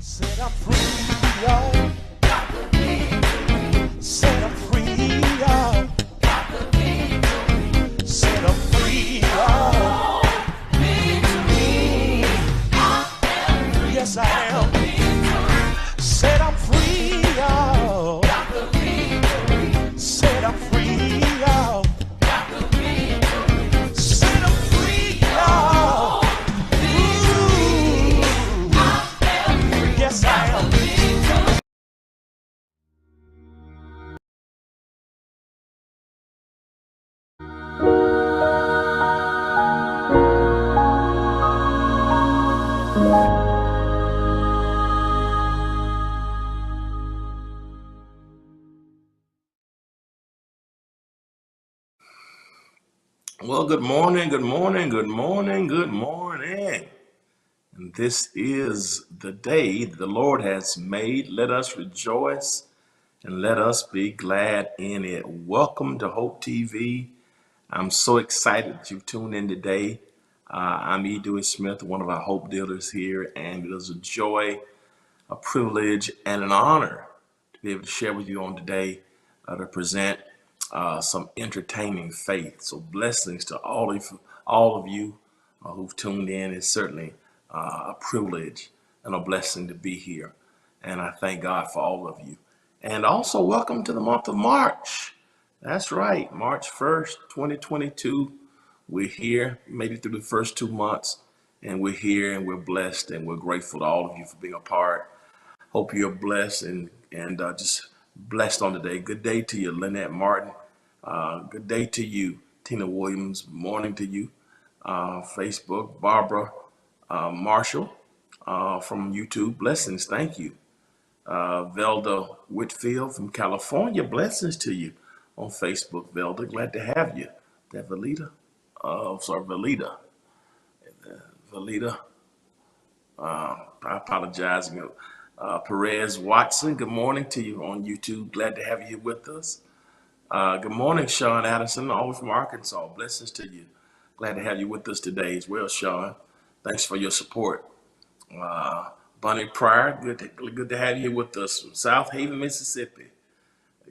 Set I'm free, y'all. Got the victory. Set I'm free, y'all. Got the victory. Set I'm free, y'all. Victory. I am free. Yes, I am. Victory. Set I'm free, y'all. Got the victory. Set I'm free, y'all. Got the victory. Set I'm free, y'all. Yes, I am. Well, good morning, good morning, good morning, good morning. And this is the day the Lord has made. Let us rejoice and let us be glad in it. Welcome to Hope TV. I'm so excited that you've tuned in today. I'm E. Dewey Smith, one of our Hope dealers here, and it is a joy, a privilege, and an honor to be able to share with you on today to present some entertaining faith. So blessings to all of you who've tuned in. It's certainly a privilege and a blessing to be here. And I thank God for all of you. And also welcome to the month of March. That's right, March 1st, 2022. We're here, made it through the first 2 months, and we're here and we're blessed and we're grateful to all of you for being a part. Hope you're blessed and just blessed on today. Good day to you, Lynette Martin. Good day to you, Tina Williams. Morning to you, Facebook, Barbara Marshall from YouTube. Blessings, thank you. Velda Whitfield from California. Blessings to you on Facebook, Velda. Glad to have you. That Valita, Valita. Valita. I apologize. Perez Watson, good morning to you on YouTube. Glad to have you here with us. Good morning, Sean Addison, all from Arkansas. Blessings to you. Glad to have you with us today as well, Sean. Thanks for your support. Bunny Pryor, good to have you here with us from South Haven, Mississippi.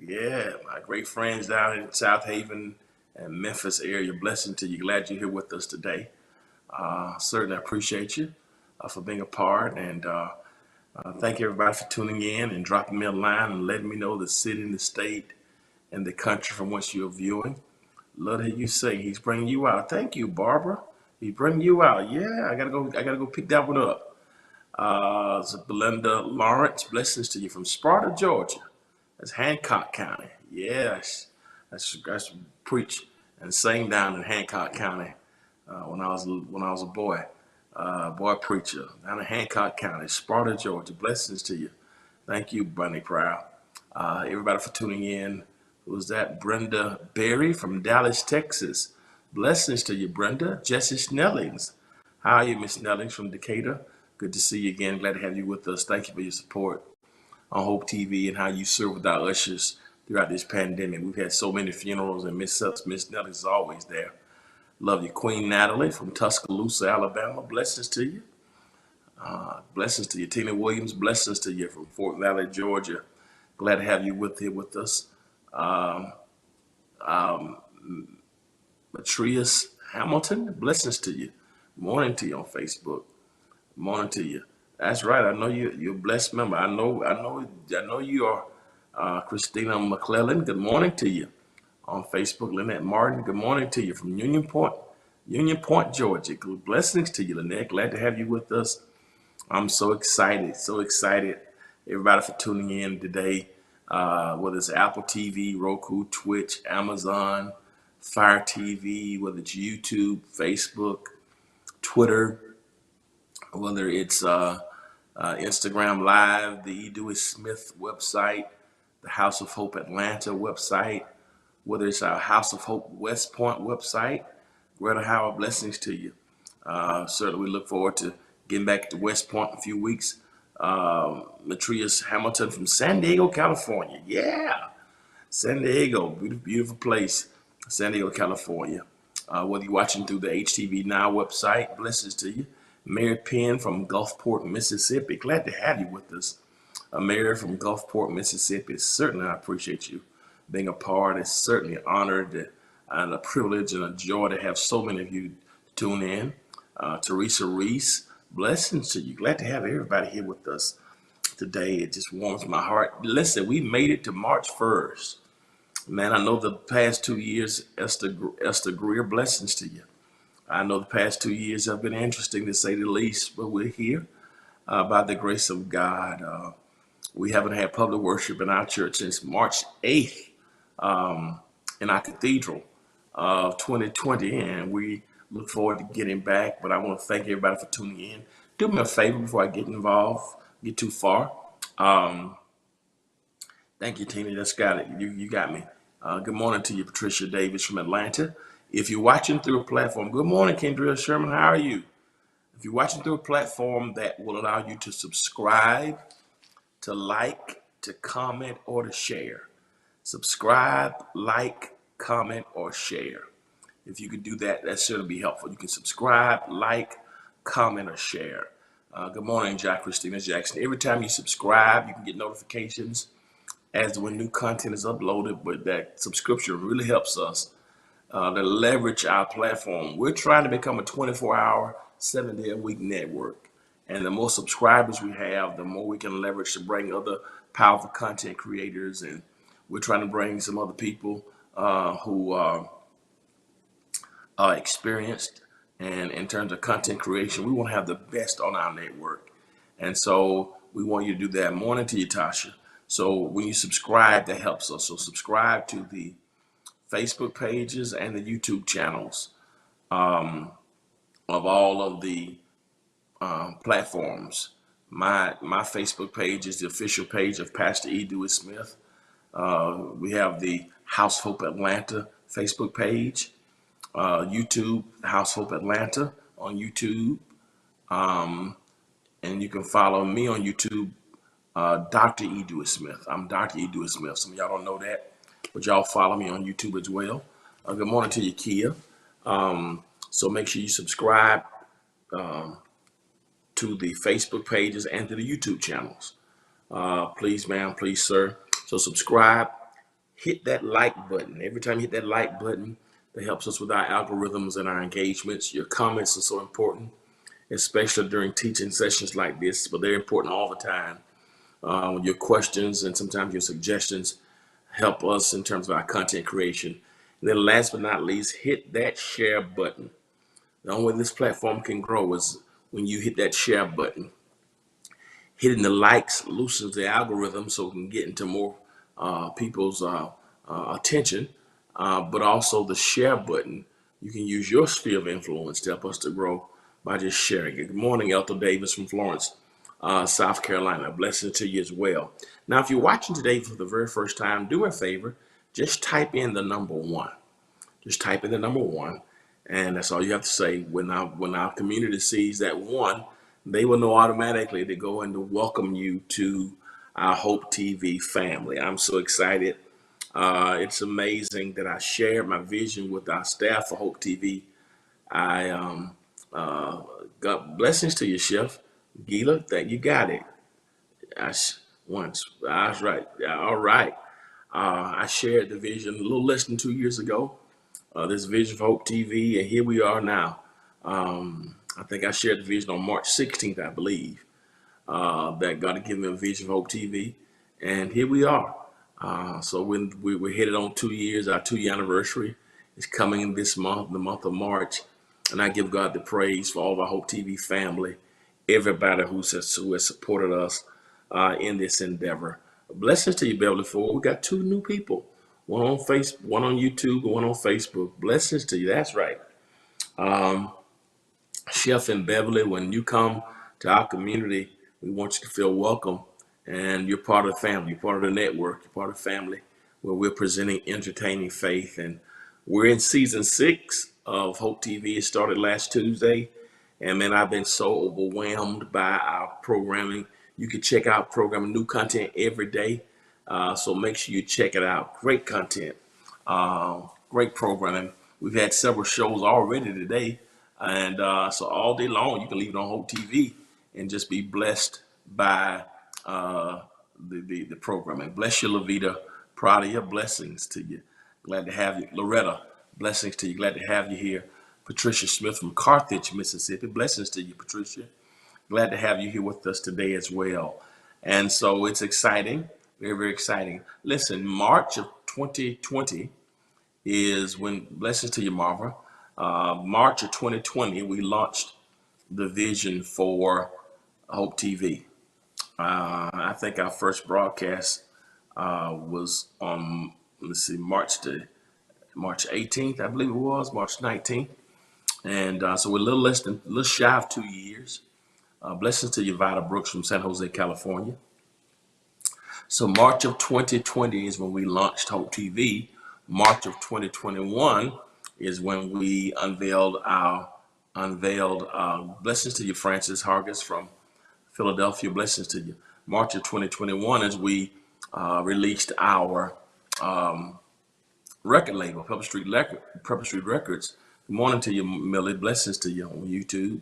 Yeah, my great friends down in South Haven and Memphis area. Blessing to you. Glad you're here with us today. Certainly appreciate you for being a part, and thank everybody for tuning in and dropping me a line and letting me know the city and the state and the country from which you're viewing. Love to hear you say he's bringing you out. Thank you, Barbara. He's bringing you out. Yeah, I gotta go pick that one up. So Belinda Lawrence, blessings to you from Sparta, Georgia. That's Hancock County. Yes, that's preach and sang down in Hancock County when I was a boy. Boy preacher down in Hancock County, Sparta, Georgia. Blessings to you. Thank you, Bunny Proud. Everybody for tuning in Who's that? Brenda Berry from Dallas, Texas. Blessings to you, Brenda. Jesse Snellings. How are you, Miss Snellings from Decatur? Good to see you again. Glad to have you with us. Thank you for your support on Hope TV and how you serve with our ushers throughout this pandemic. We've had so many funerals, and Miss Snellings is always there. Love you. Queen Natalie from Tuscaloosa, Alabama. Blessings to you. Blessings to you. Tina Williams. Blessings to you from Fort Valley, Georgia. Glad to have you here with us. Um, um, Matrius Hamilton. Blessings to you. Morning to you on Facebook. Morning to you. That's right. I know you're a blessed member. I know you are Christina McClellan. Good morning to you on Facebook. Lynette Martin. Good morning to you from Union Point, Georgia. Good blessings to you, Lynette. Glad to have you with us. I'm so excited. So excited. Everybody for tuning in today. Whether it's Apple TV, Roku, Twitch, Amazon, Fire TV, whether it's YouTube, Facebook, Twitter, whether it's Instagram Live, the E. Dewey Smith website, the House of Hope Atlanta website, whether it's our House of Hope West Point website. Greta Howard, blessings to you. Certainly we look forward to getting back to West Point in a few weeks. Matrius Hamilton from San Diego, California. Yeah, San Diego, beautiful place, San Diego, California. Whether you're watching through the HTV Now website, blessings to you. Mary Penn from Gulfport, Mississippi. Glad to have you with us. Mary from Gulfport, Mississippi. Certainly, I appreciate you being a part. It's certainly honored and a privilege and a joy to have so many of you tune in. Teresa Reese, blessings to you. Glad to have everybody here with us today. It just warms my heart. Listen, we made it to March 1st. Man, I know the past 2 years, Esther Greer, blessings to you. I know the past 2 years have been interesting to say the least, but we're here by the grace of God. We haven't had public worship in our church since March 8th in our cathedral of 2020, and we look forward to getting back. But I want to thank everybody for tuning in. Do me a favor before I get involved, get too far. Thank you, Tina. That's got it. You got me. Good morning to you, Patricia Davis from Atlanta. If you're watching through a platform, good morning, Kendra Sherman. How are you? If you're watching through a platform that will allow you to subscribe, to like, to comment, or to share. Subscribe, like, comment, or share. If you could do that, that's sure to be helpful. You can subscribe, like, comment, or share. Good morning, Christina Jackson. Every time you subscribe, you can get notifications as when new content is uploaded, but that subscription really helps us to leverage our platform. We're trying to become a 24-hour, 7-day-a-week network. And the more subscribers we have, the more we can leverage to bring other powerful content creators. And we're trying to bring some other people who are experienced. And in terms of content creation, we want to have the best on our network. And so we want you to do that. Morning to you, Tasha. So when you subscribe, that helps us. So subscribe to the Facebook pages and the YouTube channels of all of the platforms. My Facebook page is the official page of Pastor E. Dewey Smith. We have the House Hope Atlanta Facebook page, YouTube, House Hope Atlanta on YouTube. And you can follow me on YouTube, Dr. E. Dewey Smith. I'm Dr. E. Dewey Smith. Some of y'all don't know that, but y'all follow me on YouTube as well. Good morning to you, Kia. So make sure you subscribe to the Facebook pages and to the YouTube channels. Please, ma'am, please, sir. So subscribe, hit that like button. Every time you hit that like button, that helps us with our algorithms and our engagements. Your comments are so important, especially during teaching sessions like this, but they're important all the time. Your questions and sometimes your suggestions help us in terms of our content creation. And then last but not least, hit that share button. The only way this platform can grow is when you hit that share button. Hitting the likes loosens the algorithm so we can get into more people's attention, but also the share button. You can use your sphere of influence to help us to grow by just sharing it. Good morning, Elton Davis from Florence, South Carolina. Blessings to you as well. Now, if you're watching today for the very first time, do me a favor, just type in the number one. Just type in the number one, and that's all you have to say. When our community sees that one, they will know automatically to go and to welcome you to our Hope TV family. I'm so excited. It's amazing that I shared my vision with our staff for Hope TV. I got blessings to you, Chef Gila. That you got it. Once I was right. Yeah, all right. I shared the vision a little less than 2 years ago. This Vision for Hope TV, and here we are now. I think I shared the vision on March 16th, I believe, that God had given me a vision for Hope TV, and here we are. So when we're headed on 2 years, our 2-year anniversary is coming this month, the month of March, and I give God the praise for all of our Hope TV family, everybody who has supported us in this endeavor. Blessings to you, Beverly Ford. We got 2 new people. One on one on YouTube, and one on Facebook. Blessings to you. That's right. Chef and Beverly, when you come to our community, we want you to feel welcome. And you're part of the family, you're part of the network, you're part of the family where we're presenting entertaining faith. And we're in season 6 of Hope TV. It started last Tuesday. And man, I've been so overwhelmed by our programming. You can check out programming, new content every day. So make sure you check it out. Great content, great programming. We've had several shows already today. And so all day long, you can leave it on Hope TV and just be blessed by the programming. Bless you, Lavita. Proud of your. Blessings to you. Glad to have you. Loretta, blessings to you. Glad to have you here. Patricia Smith from Carthage, Mississippi. Blessings to you, Patricia. Glad to have you here with us today as well. And so it's exciting, very, very exciting. Listen, March of 2020 is when, blessings to you, Marva. March of 2020, we launched the vision for Hope TV. I think our first broadcast was on, March 18th, I believe it was, March 19th. And so we're a little shy of 2 years. Blessings to you, Vida Brooks from San Jose, California. So March of 2020 is when we launched Hope TV. March of 2021 is when we unveiled blessings to you, Francis Hargis from Philadelphia. Blessings to you. March of 2021 is we released our record label, Purple Street Records. Good morning to you, Millie. Blessings to you on YouTube.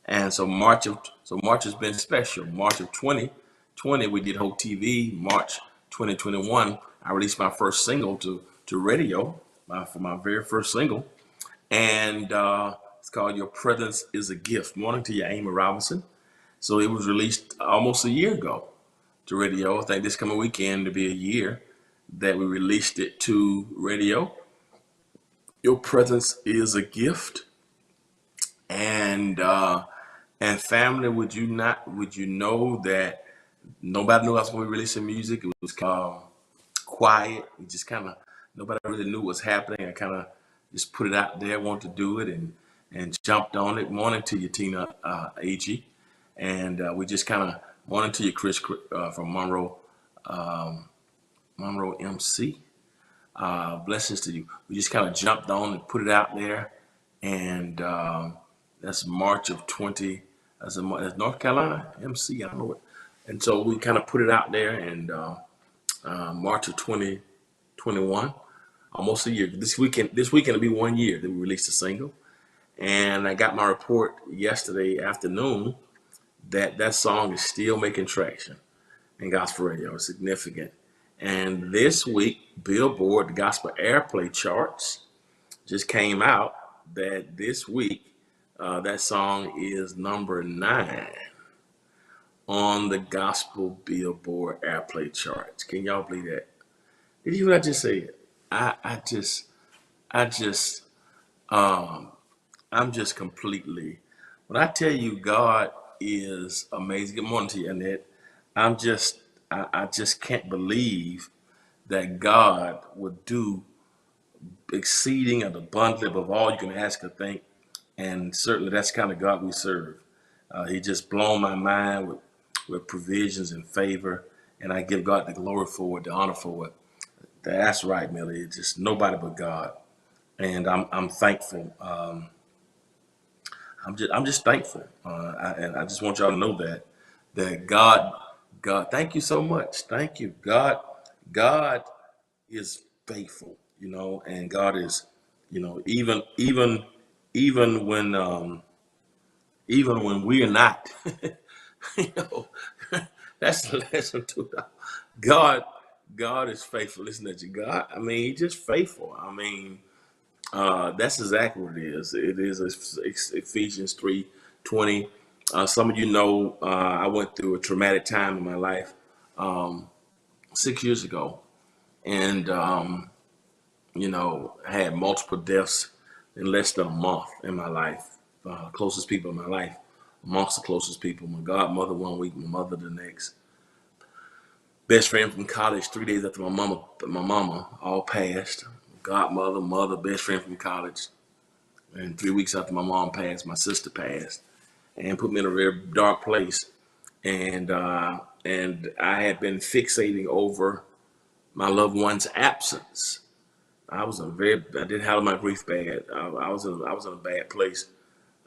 And so March has been special. March of 2020, we did Hope TV. March 2021, I released my first single to radio, for my very first single. And it's called Your Presence is a Gift. Morning to you, Amy Robinson. So it was released almost a year ago to radio. I think this coming weekend to be a year that we released it to radio. Your presence is a gift. And family, would you know that nobody knew I was going to be releasing music? It was quiet. It just kind of, nobody really knew what was happening. I kind of just put it out there, wanted to do it, and jumped on it. Morning to you, Tina Ag. And we just kind of, morning to you, Chris from Monroe MC. Blessings to you. We just kind of jumped on and put it out there. And that's March of 20, that's North Carolina MC, I don't know what. And so we kind of put it out there, and March of 2021, almost a year. This weekend will be 1 year that we released a single. And I got my report yesterday afternoon that song is still making traction in gospel radio. It's significant. And this week, Billboard, the gospel airplay charts just came out that this week, that song is number 9 on the gospel Billboard airplay charts. Can y'all believe that? Did you hear what I just said? I'm just completely, when I tell you God is amazing. Good morning to you, Annette. I just can't believe that God would do exceeding and abundantly above all you can ask or think. And certainly that's the kind of God we serve. He just blown my mind with provisions and favor. And I give God the glory for it, the honor for it. That's right, Millie. It's just nobody but God, and I'm thankful. I'm just thankful, and I just want y'all to know that God, thank you so much. Thank you, God is faithful, and God is, even when even when we're not, you know, that's the lesson to it. God, God is faithful. Listen to you, God. I mean, He's just faithful. I mean, that's exactly what it is. It is Ephesians 3:20. Some of you know I went through a traumatic time in my life 6 years ago, and I had multiple deaths in less than a month in my life. Closest people in my life, amongst the closest people. My godmother 1 week, my mother the next. Best friend from college 3 days after my mama all passed. Godmother, mother, best friend from college. And 3 weeks after my mom passed, my sister passed, and put me in a very dark place. And I had been fixating over my loved one's absence. I didn't handle my grief bad. I was in a bad place,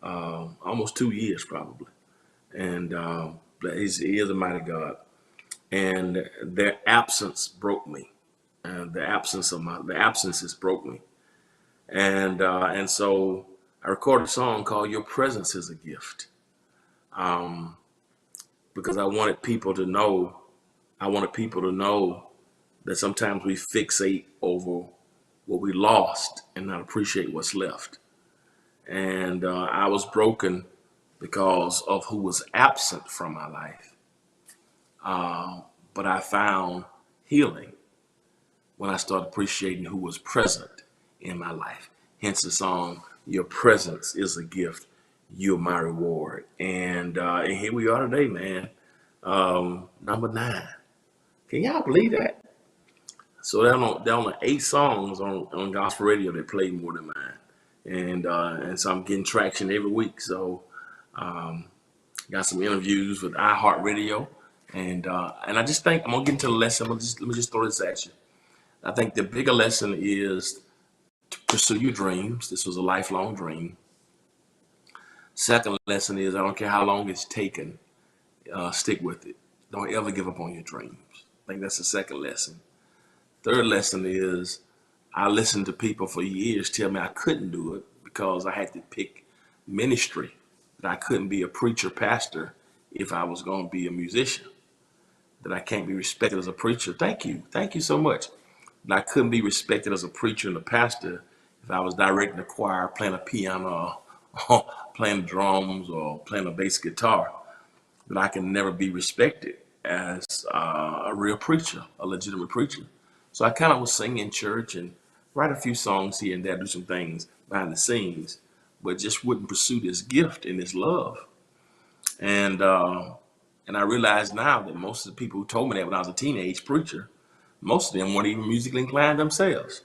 almost 2 years probably. And but he is a mighty God. And their absence broke me. And the absences broke me. And so I recorded a song called "Your Presence Is a Gift," because I wanted people to know that sometimes we fixate over what we lost and not appreciate what's left. And I was broken because of who was absent from my life. But I found healing when I started appreciating who was present in my life. Hence the song, "Your Presence Is a Gift, You're My Reward." And here we are today, man. Number 9. Can y'all believe that? So there are only 8 songs on gospel radio that play more than mine. And so I'm getting traction every week. So got some interviews with iHeartRadio. And I just think I'm gonna get into the lesson. Let me just throw this at you. I think the bigger lesson is to pursue your dreams. This was a lifelong dream. Second lesson is I don't care how long it's taken, stick with it. Don't ever give up on your dreams. I think that's the second lesson. Third lesson is I listened to people for years tell me I couldn't do it because I had to pick ministry, that I couldn't be a preacher pastor if I was going to be a musician, that I can't be respected as a preacher. Thank you. Thank you so much. That I couldn't be respected as a preacher and a pastor if I was directing a choir, playing a piano, or playing drums, or playing a bass guitar. That I can never be respected as a real preacher, a legitimate preacher. So I kind of was singing in church and write a few songs here and there, do some things behind the scenes, but just wouldn't pursue this gift and this love. And I realize now that most of the people who told me that when I was a teenage preacher, most of them weren't even musically inclined themselves.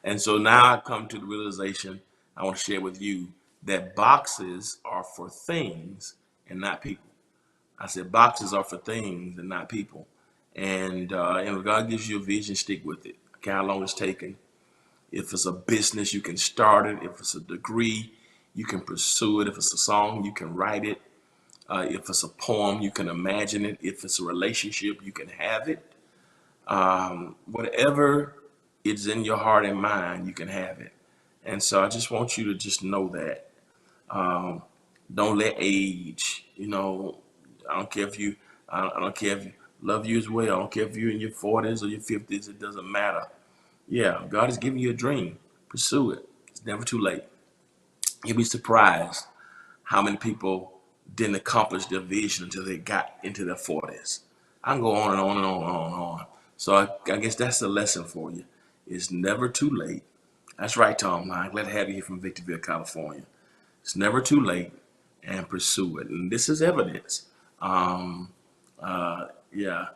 And so now I come to the realization I want to share with you that boxes are for things and not people. I said boxes are for things and not people. And if God gives you a vision, stick with it. Okay, how long it's taken. If it's a business, you can start it. If it's a degree, you can pursue it. If it's a song, you can write it. If it's a poem, you can imagine it. If it's a relationship, you can have it. Whatever is in your heart and mind, you can have it. And so I just want you to just know that. Don't let age, I don't care if you, I don't care if you love you as well. I don't care if you're in your 40s or your 50s. It doesn't matter. Yeah, God has given you a dream. Pursue it. It's never too late. You'll be surprised how many people didn't accomplish their vision until they got into their 40s. I can go on and on and on and on and on. So I guess that's the lesson for you. It's never too late. That's right, Tom. I'm glad to have you here from Victorville, California. It's never too late, and pursue it. And this is evidence. Yeah,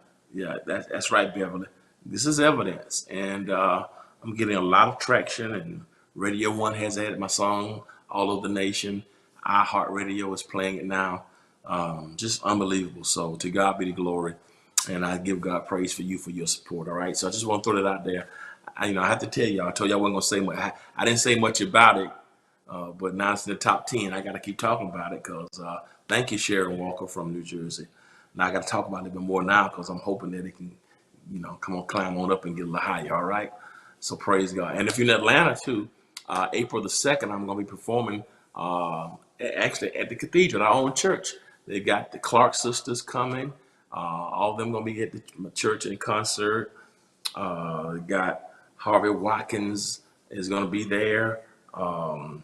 that's right, Beverly. This is evidence. And I'm getting a lot of traction, and Radio One has added my song all over the nation. iHeartRadio is playing it now. Just unbelievable. So to God be the glory. And I give God praise for you for your support. All right. So I just want to throw that out there. I have to tell y'all, I told y'all I wasn't going to say much. I didn't say much about it, but now it's in the top 10. I got to keep talking about it because thank you, Sharon Walker from New Jersey. Now I got to talk about it a bit more now because I'm hoping that it can, come on, climb on up and get a little higher. All right. So praise God. And if you're in Atlanta too, April the 2nd, I'm going to be performing actually at the cathedral, our own church. They got the Clark sisters coming. All of them going to be at the church in concert. Got Harvey Watkins is going to be there. Who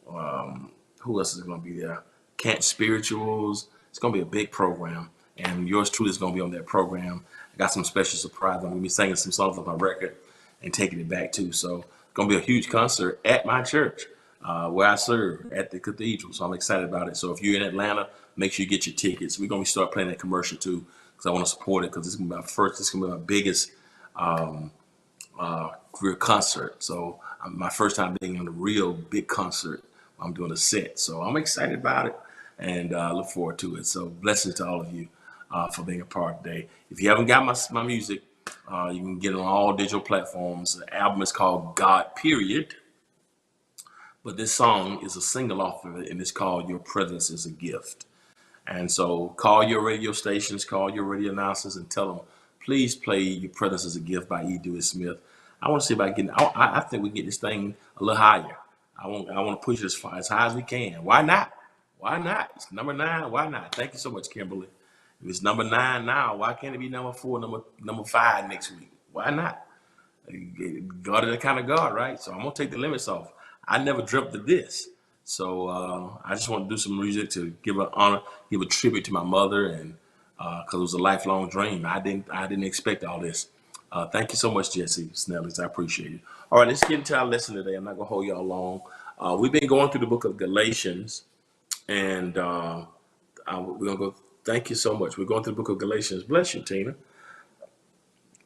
else is going to be there? Kent Spirituals. It's going to be a big program. And yours truly is going to be on that program. I got some special surprise. I'm going to be singing some songs on my record and taking it back too. So it's going to be a huge concert at my church where I serve at the cathedral. So I'm excited about it. So if you're in Atlanta, make sure you get your tickets. We're going to start playing that commercial too because I want to support it because this is going to be my first. This is going to be my biggest career concert. So my first time being in a real big concert. I'm doing a set. So I'm excited about it and look forward to it. So blessings to all of you for being a part today. If you haven't got my music, you can get it on all digital platforms. The album is called God Period. But this song is a single off of it, and it's called Your Presence is a Gift. And so call your radio stations, call your radio announcers, and tell them, please play Your Presence is a Gift by E. Dewey Smith. I want to see if I can. I think we can get this thing a little higher. I want to push it as high as we can. Why not? Why not? It's number 9. Why not? Thank you so much, Kimberly. If it's number 9 now, why can't it be number 4, number 5 next week? Why not? God is that kind of God, right? So I'm gonna take the limits off. I never dreamt of this. So I just want to do some music to give an honor, give a tribute to my mother, and because it was a lifelong dream. I didn't expect all this. Thank you so much, Jesse Snellis. I appreciate it. All right, let's get into our lesson today. I'm not gonna hold y'all long. We've been going through the book of Galatians, and we're gonna go. Thank you so much. We're going through the book of Galatians. Bless you, Tina.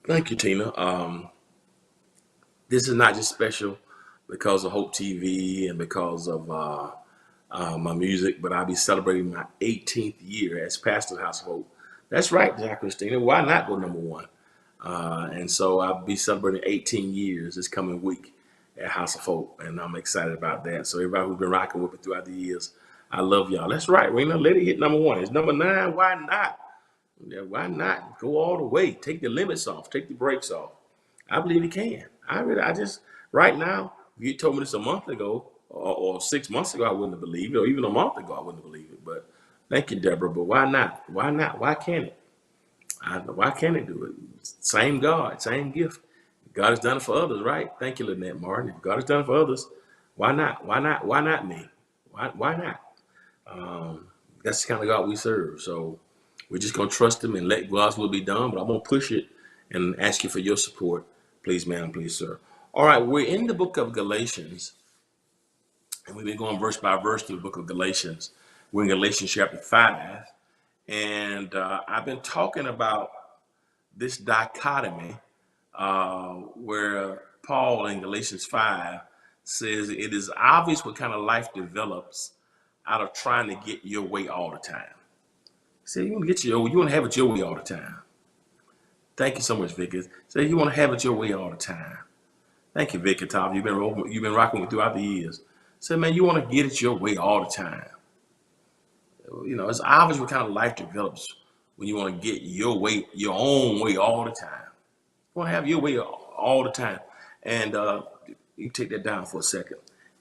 Thank you, Tina. This is not just special because of Hope TV and because of my music, but I'll be celebrating my 18th year as pastor of House of Hope. That's right, Jack Christina. Why not go number 1? And so I'll be celebrating 18 years this coming week at House of Hope, and I'm excited about that. So everybody who's been rocking with me throughout the years, I love y'all. That's right, Rena. Let it hit number 1. It's number 9. Why not? Yeah, why not go all the way? Take the limits off. Take the brakes off. I believe he can. I just right now, if you told me this a month ago or 6 months ago, I wouldn't have believed it, or even a month ago, I wouldn't have believed it. But thank you, Deborah. But why not? Why not? Why can't it? Why can't it do it? Same God, same gift. God has done it for others, right? Thank you, Lynette Martin. If God has done it for others, why not? Why not? Why not me? Why not? That's the kind of God we serve. So we're just gonna trust Him and let God's will be done. But I'm gonna push it and ask you for your support, please, ma'am, please, sir. All right, we're in the book of Galatians, and we've been going verse by verse through the book of Galatians. We're in Galatians chapter 5, and I've been talking about this dichotomy where Paul in Galatians 5 says it is obvious what kind of life develops out of trying to get your way all the time. See, you want to have it your way all the time. Thank you so much, Vicky. Say you want to have it your way all the time. Thank you, Vicky Top. You've been rocking with throughout the years. Say, man, you want to get it your way all the time. It's obvious what kind of life develops when you want to get your own way all the time. You want to have your way all the time. And you take that down for a second.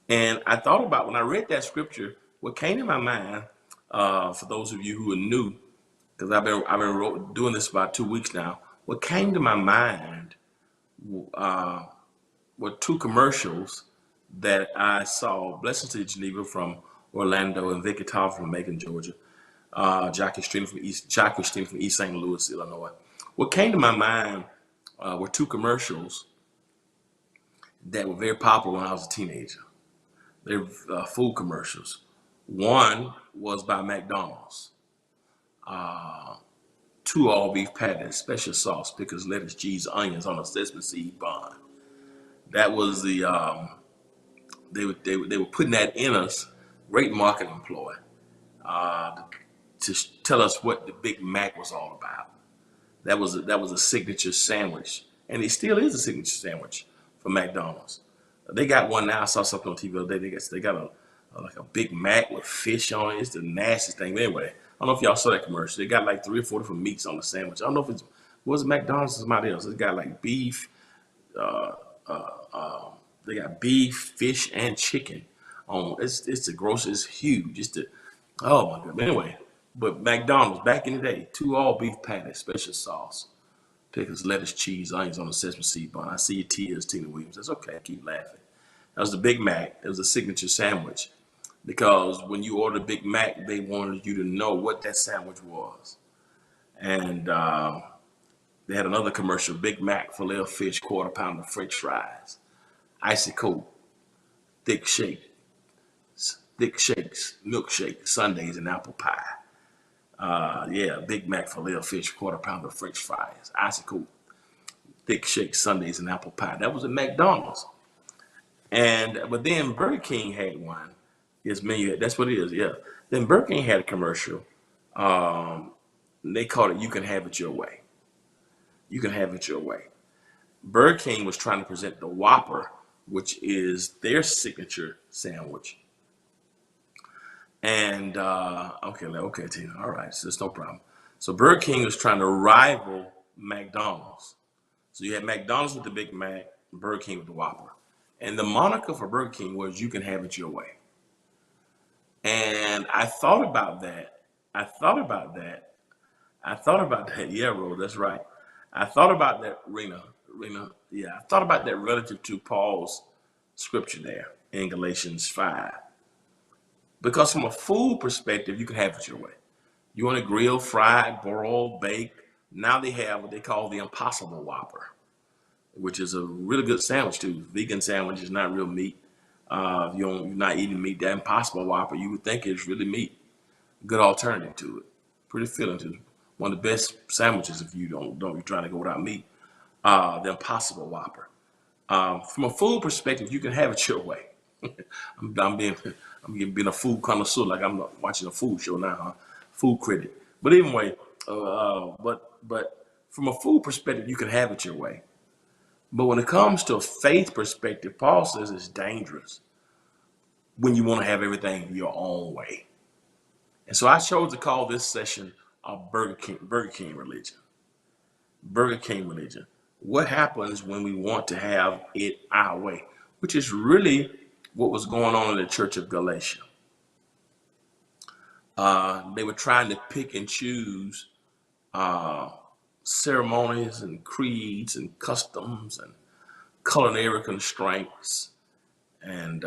And I thought about when I read that scripture, what came to my mind, for those of you who are new, because I've been doing this about 2 weeks now. What came to my mind were 2 commercials that I saw. Blessings to Geneva from Orlando and Vicky Todd from Macon, Georgia. Jackie Stream from East St. Louis, Illinois. What came to my mind were 2 commercials that were very popular when I was a teenager. They're food commercials. One was by McDonald's. 2 all beef patties, special sauce, pickles, lettuce, cheese, onions on a sesame seed bun. That was the they were putting that in us. Great marketing ploy to tell us what the Big Mac was all about. That was a signature sandwich, and it still is a signature sandwich for McDonald's. They got one now. I saw something on TV the other day. They got like a Big Mac with fish on it. It's the nastiest thing. But anyway, I don't know if y'all saw that commercial. They got like 3 or 4 different meats on the sandwich. I don't know if it was McDonald's or somebody else. It's got like beef. Uh, uh, uh, they got beef, fish, and chicken. It's the gross. It's huge. Oh my god. But anyway, but McDonald's back in the day, 2 all beef patties, special sauce, pickles, lettuce, cheese, onions on the sesame seed bun. I see your tears, Tina Williams. That's okay. Keep laughing. That was the Big Mac. It was a signature sandwich because when you ordered Big Mac, they wanted you to know what that sandwich was. And they had another commercial: Big Mac, filet of fish, quarter pounder, French fries, icy cold, thick shake, thick shakes, milkshake, sundaes, and apple pie. Yeah, Big Mac, filet of fish, quarter pounder, French fries, icy cold, thick shake, sundaes, and apple pie. That was at McDonald's. But then Burger King had one. His menu. That's what it is. Yeah. Then Burger King had a commercial. Um, they called it "You Can Have It Your Way." You can have it your way. Burger King was trying to present the Whopper, which is their signature sandwich. And okay, Tina. All right, so it's no problem. So Burger King was trying to rival McDonald's. So you had McDonald's with the Big Mac, Burger King with the Whopper. And the moniker for Burger King was "You Can Have It Your Way." And I thought about that. I thought about that. I thought about that. Yeah, Ro, that's right. I thought about that, Rena. Yeah, I thought about that relative to Paul's scripture there in Galatians 5. Because from a food perspective, you can have it your way. You want to grill, fry, broil, bake. Now they have what they call the Impossible Whopper, which is a really good sandwich too. Vegan sandwich is not real meat. If you're not eating meat, that Impossible Whopper, you would think it's really meat. Good alternative to it. Pretty filling too. One of the best sandwiches if you're trying to go without meat. The Impossible Whopper. From a food perspective, you can have it your way. I'm being a food connoisseur, like I'm watching a food show now, huh? Food critic. But anyway, but from a food perspective, you can have it your way. But when it comes to a faith perspective, Paul says it's dangerous when you want to have everything your own way. And so I chose to call this session a Burger King religion. Burger King religion. What happens when we want to have it our way? Which is really what was going on in the church of Galatia. They were trying to pick and choose uh, ceremonies and creeds and customs and culinary constraints and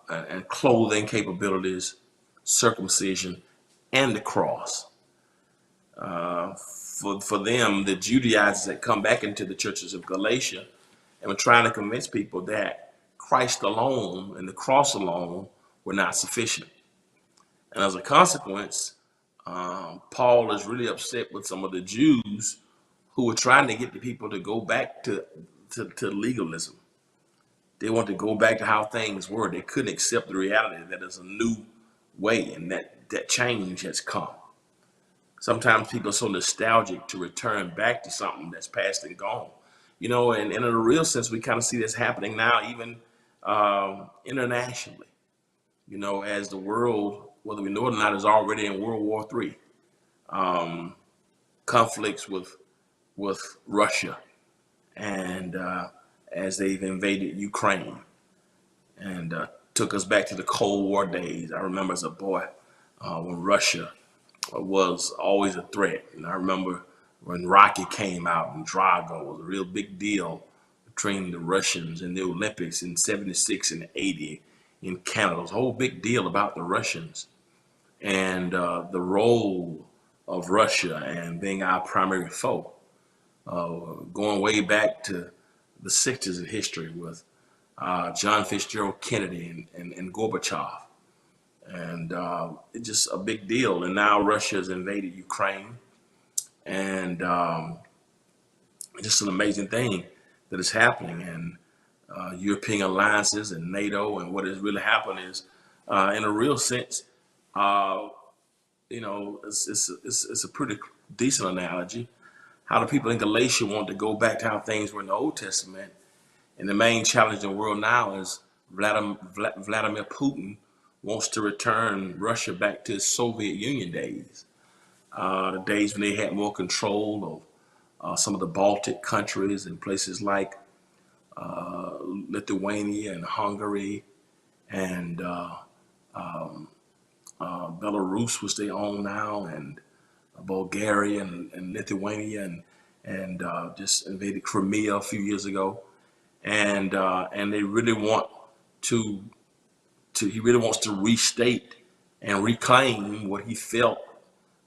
and clothing capabilities, circumcision, and the cross. For them, the Judaizers had come back into the churches of Galatia and were trying to convince people that Christ alone and the cross alone were not sufficient. And as a consequence, Paul is really upset with some of the Jews who were trying to get the people to go back to legalism. They want to go back to how things were. They couldn't accept the reality that there's a new way and that change has come. Sometimes people are so nostalgic to return back to something that's past and gone. And in a real sense, we kind of see this happening now, even internationally. As the world, whether we know it or not, is already in World War III. Conflicts with Russia, and as they've invaded Ukraine, and took us back to the Cold War days. I remember as a boy when Russia was always a threat. And I remember when Rocky came out and Drago was a real big deal between the Russians and the Olympics in 76 and 80 in Canada. It was a whole big deal about the Russians and the role of Russia and being our primary foe. Going way back to the 60s in history with John Fitzgerald Kennedy and Gorbachev. And it's just a big deal. And now Russia has invaded Ukraine. And it's just an amazing thing that is happening. And European alliances and NATO, and what has really happened is, in a real sense, it's a pretty decent analogy, how the people in Galatia want to go back to how things were in the Old Testament. And the main challenge in the world now is Vladimir Putin wants to return Russia back to Soviet Union days, the days when they had more control of some of the Baltic countries and places like Lithuania and Hungary and Belarus, which they own now, and Bulgaria and Lithuania, and just invaded Crimea a few years ago, and they really want to he really wants to restate and reclaim what he felt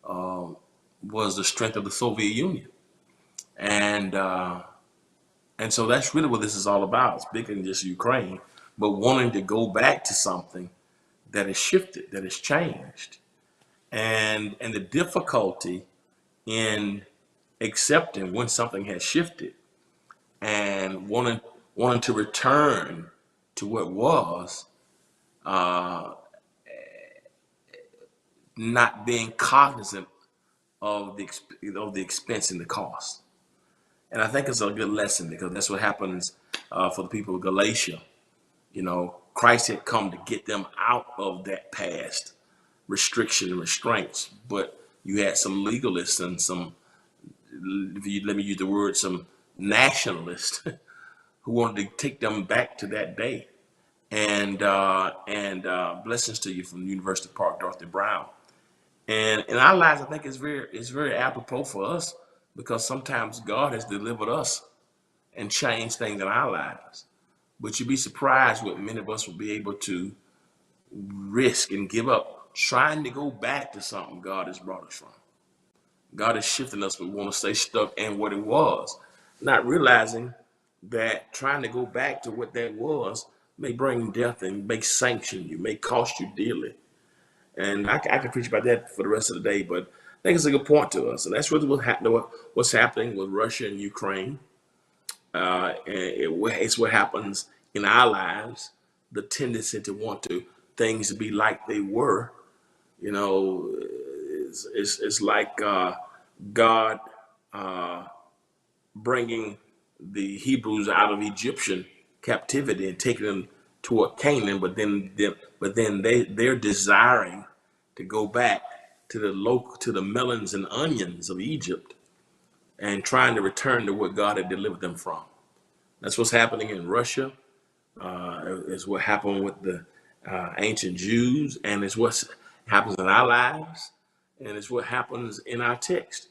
was the strength of the Soviet Union, and so that's really what this is all about. It's bigger than just Ukraine, but wanting to go back to something that has shifted, that has changed, and the difficulty in accepting when something has shifted and wanting to return to what was, not being cognizant of the expense and the cost. And I think it's a good lesson, because that's what happens for the people of Galatia. You know, Christ had come to get them out of that past restriction and restraints, but you had some legalists and some, let me use the word, some nationalists who wanted to take them back to that day. And blessings to you from University Park, Dorothy Brown. And in our lives, I think it's very apropos for us, because sometimes God has delivered us and changed things in our lives. But you'd be surprised what many of us will be able to risk and give up trying to go back to something God has brought us from. God is shifting us, but we want to stay stuck in what it was, not realizing that trying to go back to what that was may bring death and may sanction you, may cost you dearly. And I could preach about that for the rest of the day, but I think it's a good point to us. And that's really what's happening with Russia and Ukraine. It's what happens in our lives, the tendency to want things to be like they were. You know, it's like God bringing the Hebrews out of Egyptian captivity and taking them toward Canaan, but then they're desiring to go back to the melons and onions of Egypt, and trying to return to what God had delivered them from. That's what's happening in Russia. It's what happened with the ancient Jews, and it's what happens in our lives, and it's what happens in our text.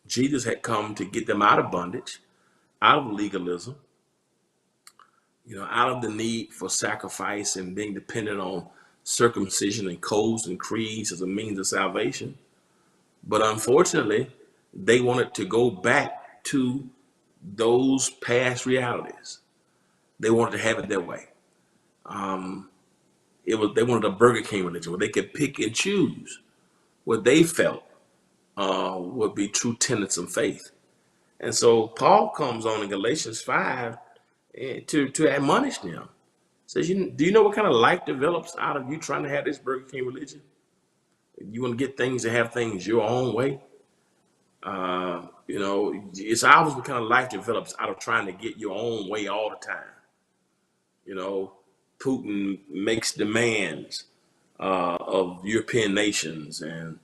Jesus had come to get them out of bondage, out of legalism, out of the need for sacrifice and being dependent on circumcision and codes and creeds as a means of salvation. But unfortunately, they wanted to go back to those past realities. They wanted to have it their way. They wanted a Burger King religion where they could pick and choose what they felt would be true tenets of faith. And so Paul comes on in Galatians 5 to admonish them. Says, do you know what kind of life develops out of you trying to have this Burger King religion? You want to get things to have things your own way. It's obvious what kind of life develops out of trying to get your own way all the time. Putin makes demands of European nations and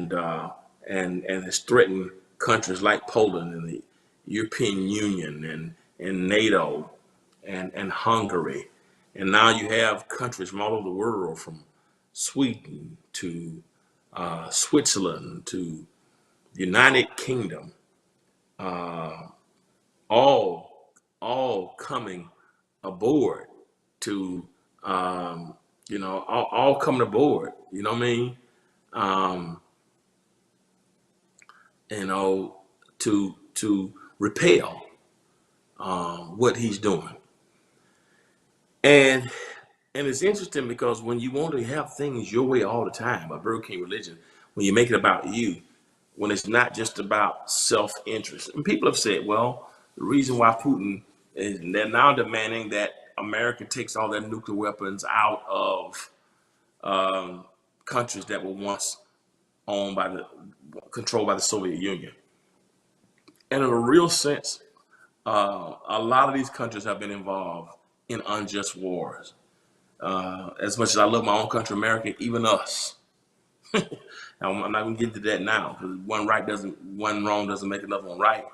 has threatened countries like Poland and the European Union and NATO and Hungary. And now you have countries from all over the world, from Sweden to Switzerland to the United Kingdom, all coming aboard to, all coming aboard, you know what I mean? To repel what he's doing. And it's interesting, because when you want to have things your way all the time, a Burger King religion, when you make it about you, when it's not just about self-interest. And people have said, well, the reason why Putin they're now demanding that America takes all their nuclear weapons out of countries that were once owned by the controlled by the Soviet Union. And in a real sense, a lot of these countries have been involved in unjust wars. As much as I love my own country, America, even us. I'm not gonna get into that now because one wrong doesn't make another one right.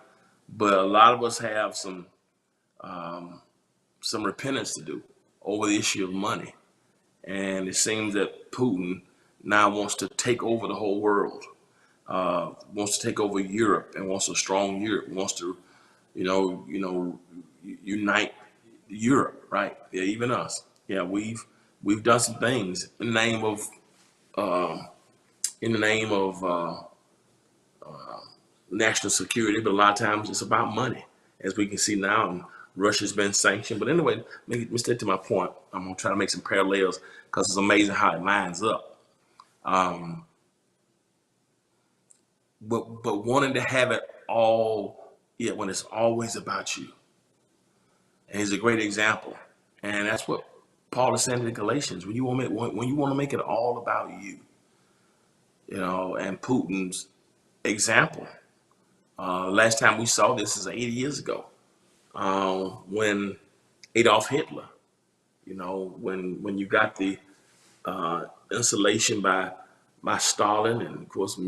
But a lot of us have some repentance to do over the issue of money, and it seems that Putin now wants to take over the whole world, wants to take over Europe, and wants a strong Europe, wants to, unite Europe, right? Yeah, even us. Yeah, we've done some things in the name of in the name of national security, but a lot of times it's about money, as we can see now. And Russia's been sanctioned. But anyway, let me stay to my point. I'm gonna try to make some parallels because it's amazing how it lines up. Um, but wanting to have it all, yeah, when it's always about you. And he's a great example. And that's what Paul is saying to the Galatians. When you want to make it all about you, and Putin's example. Last time we saw this is 80 years ago, when Adolf Hitler, when you got the installation by Stalin, and of course,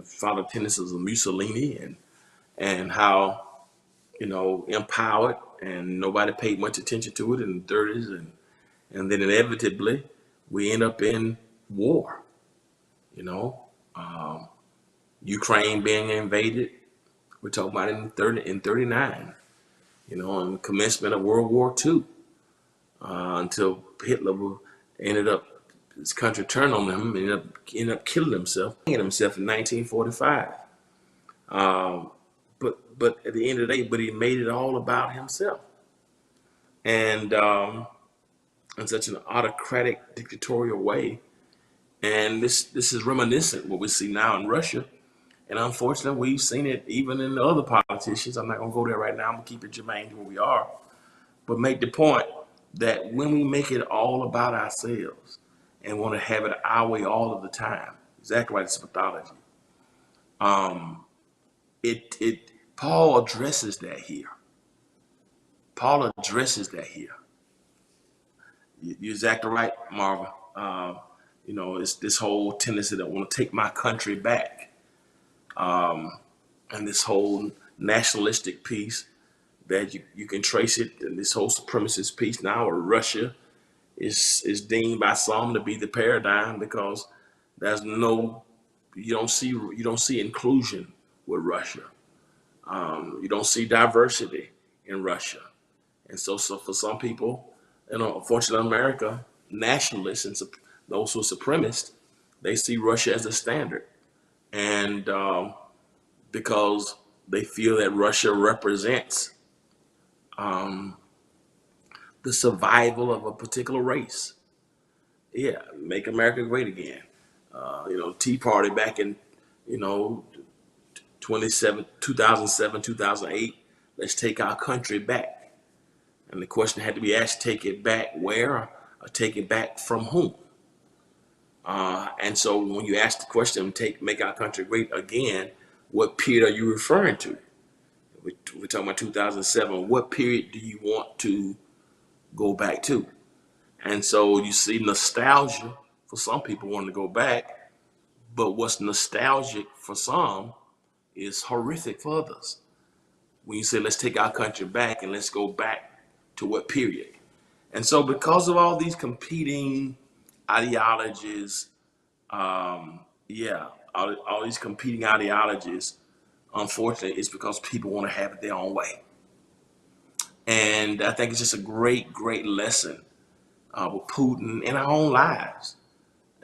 father tendencies of Mussolini, and how empowered, and nobody paid much attention to it in the 30s, and then inevitably we end up in war. Ukraine being invaded. We're talking about in 39. And the commencement of World War II, until Hitler his country turned on him, and ended up killing himself in 1945. But at the end of the day, he made it all about himself, and in such an autocratic, dictatorial way. And this is reminiscent what we see now in Russia. And unfortunately, we've seen it even in the other politicians. I'm not going to go there right now. I'm going to keep it germane to where we are. But make the point that when we make it all about ourselves and want to have it our way all of the time, exactly right, it's pathology. Paul addresses that here. You're exactly right, Marva. It's this whole tendency that want to take my country back. And this whole nationalistic piece that you can trace it, and this whole supremacist piece now, where Russia is deemed by some to be the paradigm, because you don't see inclusion with Russia. You don't see diversity in Russia, and so for some people, unfortunately, America nationalists and those who are supremacists, they see Russia as a standard. And because they feel that Russia represents the survival of a particular race. Yeah, make America great again. Tea Party back in 2007, 2008. Let's take our country back. And the question had to be asked: take it back where, or take it back from whom? And so when you ask the question, make our country great again, what period are you referring to? We're talking about 2007. What period do you want to go back to? And so you see nostalgia for some people wanting to go back, but what's nostalgic for some is horrific for others. When you say, let's take our country back, and let's go back to what period? And so because of all these competing ideologies, all these competing ideologies, unfortunately, it's because people want to have it their own way. And I think it's just a great, great lesson with Putin in our own lives.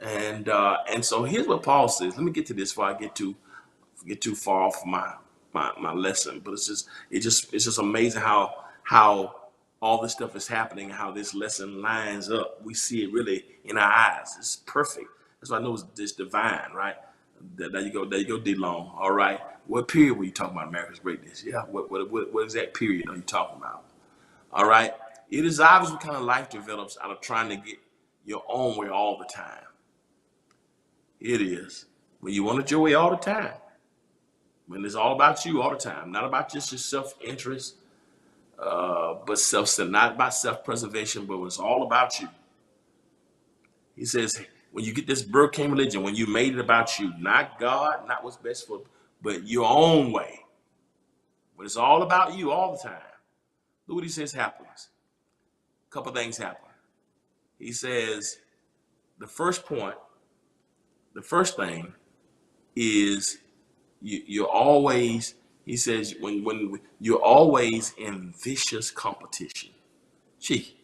And so here's what Paul says. Let me get to this before I get too far off my lesson. But it's just amazing how all this stuff is happening, how this lesson lines up. We see it really in our eyes. It's perfect. That's why I know it's divine, right? There you go, D-Long. All right. What period were you talking about America's greatness? Yeah. What exact period are you talking about? All right. It is obvious what kind of life develops out of trying to get your own way all the time. It is. When you want it your way all the time. When it's all about you all the time, not about just your self-interest, but not about self-preservation, but when it's all about you. He says, when you get this Burkean religion, when you made it about you, not God, not what's best for, but your own way. When it's all about you all the time, look what he says happens. A couple things happen. He says, the first thing is you're always, he says, when you're always in vicious competition. Gee,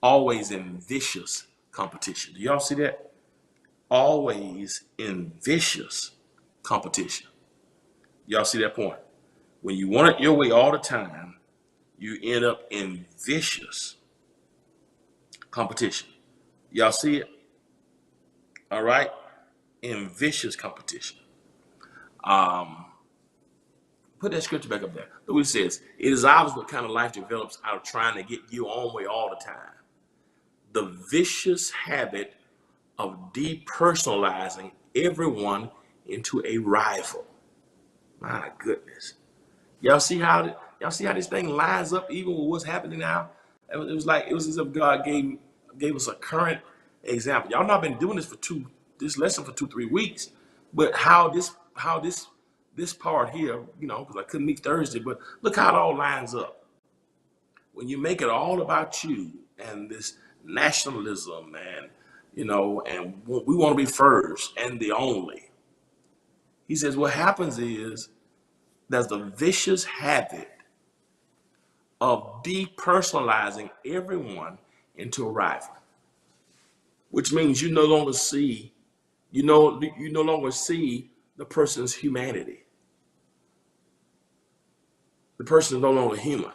always in vicious competition. Do y'all see that? Always in vicious competition. Y'all see that point? When you want it your way all the time, you end up in vicious competition. Y'all see it? All right? In vicious competition. Put that scripture back up there. Look what it says. It is obvious what kind of life develops out of trying to get your own way all the time. The vicious habit of depersonalizing everyone into a rival. My goodness. Y'all see how this thing lines up even with what's happening now? It was as if God gave us a current example. Y'all not been doing this lesson for 2-3 weeks, but how this part here, because I couldn't meet Thursday, but look how it all lines up. When you make it all about you and this nationalism and and we want to be first and the only. He says what happens is there's a vicious habit of depersonalizing everyone into a rival, which means you no longer see the person's humanity. The person is no longer human.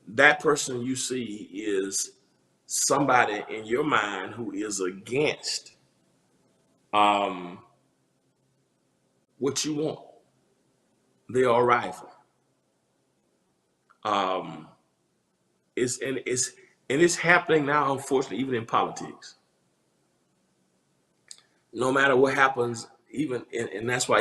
That person you see is somebody in your mind who is against what you want. They are a rival. It's happening now, unfortunately, even in politics. No matter what happens, and that's why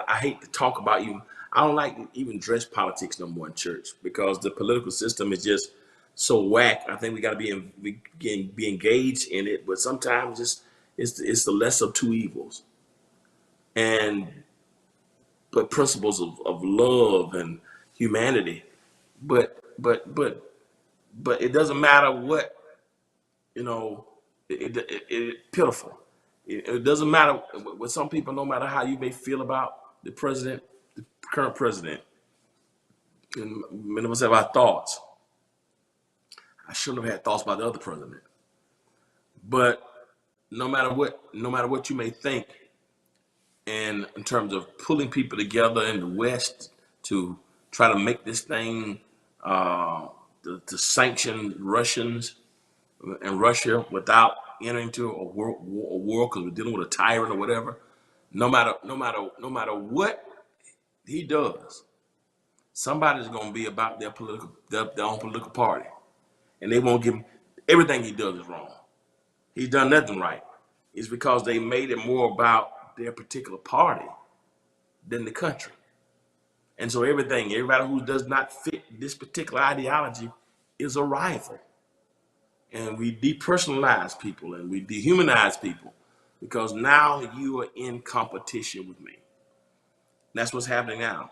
I hate to talk about even. I don't like even dress politics no more in church because the political system is just so whack. I think we got to be engaged in it, but sometimes it's the lesser of two evils. But principles of love and humanity. But it doesn't matter what, it pitiful. It doesn't matter with some people, no matter how you may feel about the current president. And many of us have our thoughts. I shouldn't have had thoughts about the other president. But no matter what you may think, and in terms of pulling people together in the West to try to make this thing to sanction Russians and Russia without entering into a war because we're dealing with a tyrant or whatever. No matter what he does, somebody's going to be about their own political party, and they won't give him everything he does is wrong. He's done nothing right. It's because they made it more about their particular party than the country. And so everybody who does not fit this particular ideology is a rival. And we depersonalize people and we dehumanize people because now you are in competition with me. That's what's happening now.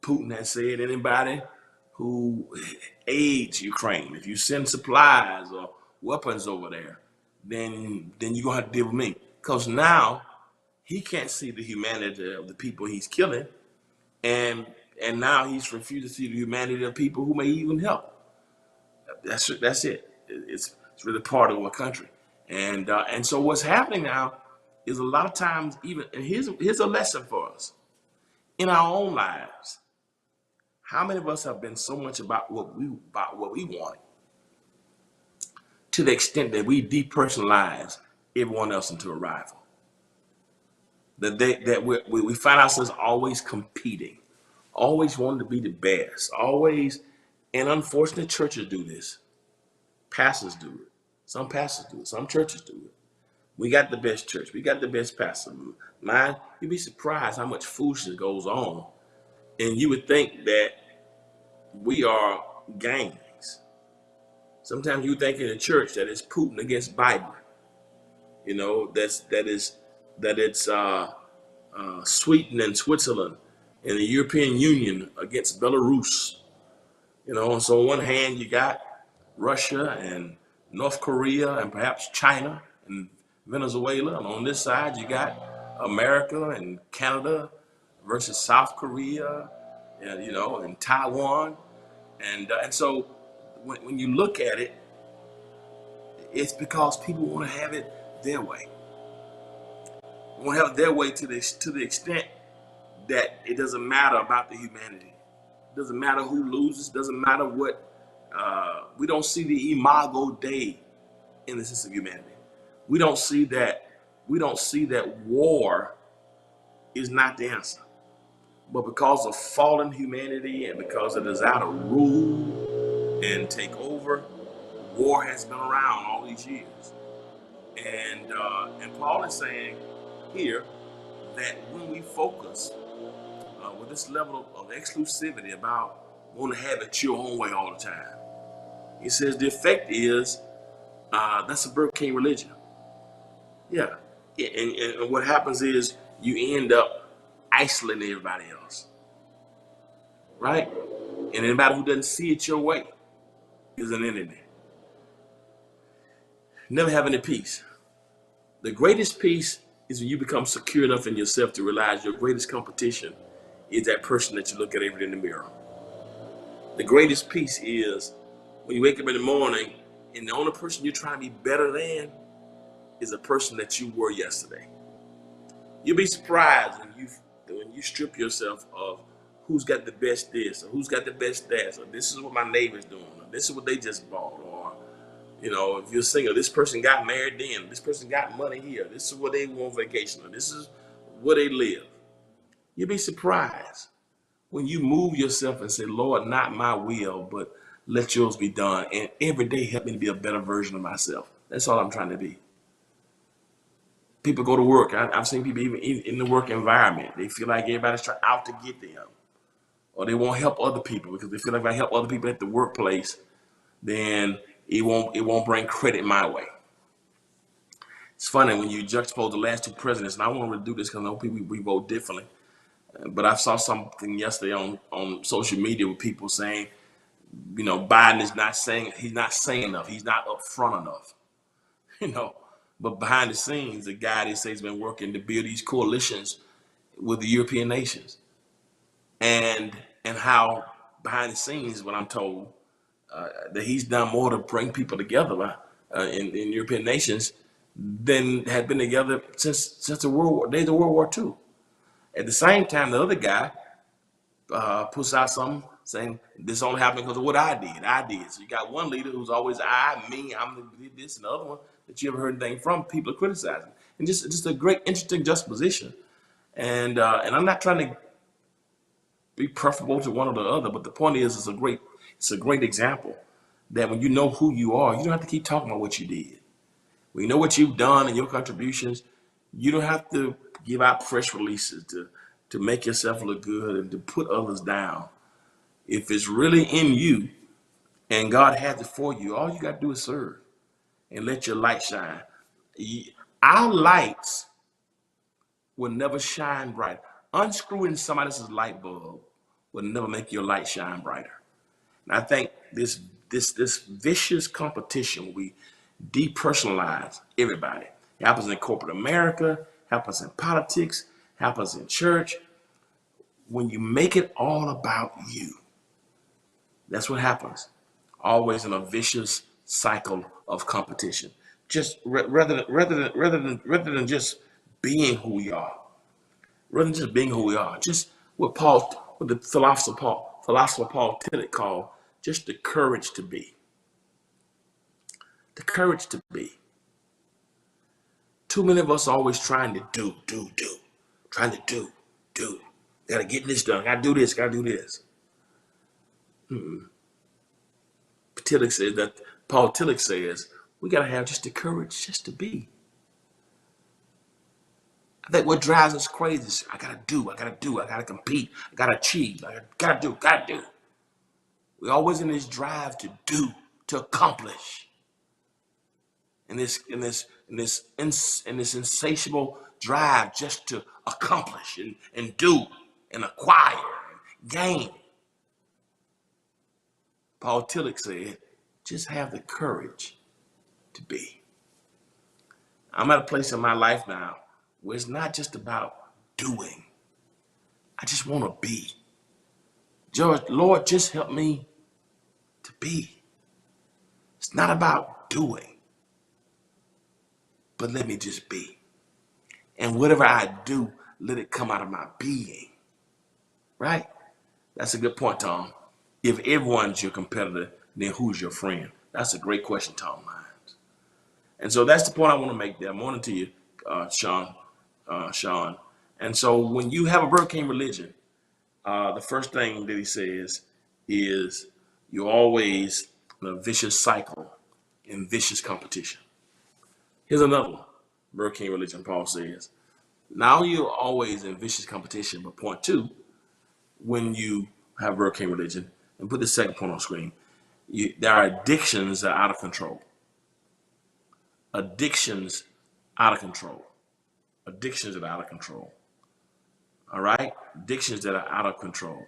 Putin has said anybody who aids Ukraine, if you send supplies or weapons over there, then you're gonna have to deal with me. Because now he can't see the humanity of the people he's killing, and now he's refused to see the humanity of people who may even help. That's it. It's really part of our country, and so what's happening now is a lot of times even. And here's a lesson for us in our own lives. How many of us have been so much about what we want, to the extent that we depersonalize everyone else into a rival? That we find ourselves always competing, always wanting to be the best, always. And unfortunately, churches do this. Pastors do it. Some pastors do it. Some churches do it. We got the best church. We got the best pastor. Man, you'd be surprised how much foolishness goes on. And you would think that we are gangs. Sometimes you think in the church that it's Putin against Biden. You know, that it's Sweden and Switzerland and the European Union against Belarus. You know, and so on one hand you got Russia and North Korea and perhaps China and Venezuela, and on this side you got America and Canada versus South Korea, and you know, and Taiwan, and so when you look at it, it's because people want to have it their way. They want to have it their way to the extent that it doesn't matter about the humanity. It doesn't matter who loses. It doesn't matter what. We don't see the imago Dei in the sense of humanity. We don't see that. We don't see that war is not the answer. But because of fallen humanity and because of the desire to rule and take over, war has been around all these years. And Paul is saying here that when we focus with this level of exclusivity about wanting to have it your own way all the time, he says the effect is that's a Burger King religion. Yeah. And what happens is you end up isolating everybody else, right? And anybody who doesn't see it your way is an enemy. Never have any peace. The greatest peace is when you become secure enough in yourself to realize your greatest competition is that person that you look at every day in the mirror. The greatest peace is when you wake up in the morning and the only person you're trying to be better than is a person that you were yesterday. You'll be surprised when you strip yourself of who's got the best this, or who's got the best that, or this is what my neighbor's doing, or this is what they just bought, or you know, if you're single, this person got married then, this person got money here, this is where they go on vacation, or this is where they live. You'll be surprised when you move yourself and say, Lord, not my will, but let yours be done. And every day help me to be a better version of myself. That's all I'm trying to be. People go to work. I've seen people even in the work environment. They feel like everybody's trying out to get them. Or they won't help other people because they feel like if I help other people at the workplace, then it won't bring credit my way. It's funny when you juxtapose the last two presidents, and I want to do this because I know people we vote differently. But I saw something yesterday on social media with people saying, you know, Biden is not saying enough. He's not upfront enough. You know, but behind the scenes, the guy they say has been working to build these coalitions with the European nations, and how behind the scenes, what I'm told, that he's done more to bring people together in European nations than had been together since the days of World War II. At the same time, the other guy puts out something saying this only happened because of what I did. So you got one leader who's always me, I'm this, and the other one that you ever heard anything from, people are criticizing. And just a great, interesting juxtaposition. And I'm not trying to be preferable to one or the other, but the point is, it's a great example that when you know who you are, you don't have to keep talking about what you did. When you know what you've done and your contributions, you don't have to give out press releases to make yourself look good and to put others down. If it's really in you and God has it for you, all you got to do is serve and let your light shine. Our lights will never shine bright. Unscrewing somebody else's light bulb will never make your light shine brighter. And I think this vicious competition, we depersonalize everybody. It happens in corporate America, happens in politics, happens in church. When you make it all about you, that's what happens. Always in a vicious cycle of competition. Just rather than just being who we are, just what the philosopher Paul Tillich called just the courage to be. The courage to be. Too many of us are always trying to do. Trying to do. Gotta get this done. Gotta do this. Paul Tillich says we gotta have just the courage just to be. I think what drives us crazy is I gotta do, I gotta compete, I gotta achieve, I gotta do. We're always in this drive to do, to accomplish. In this insatiable drive just to accomplish and do and acquire and gain. Paul Tillich said, just have the courage to be. I'm at a place in my life now where it's not just about doing. I just want to be. George, Lord, just help me to be. It's not about doing, but let me just be. And whatever I do, let it come out of my being. Right? That's a good point, Tom. If everyone's your competitor, then who's your friend? That's a great question, Tom Mines. And so that's the point I want to make there. Morning to you, Sean. And so when you have a Burger King religion, the first thing that he says is you're always in a vicious cycle in vicious competition. Here's another one. Burger King religion, Paul says. Now you're always in vicious competition, but point two, when you have Burger King religion, and put the second point on screen, there are addictions that are out of control. Addictions out of control. Addictions that are out of control. All right? Addictions that are out of control.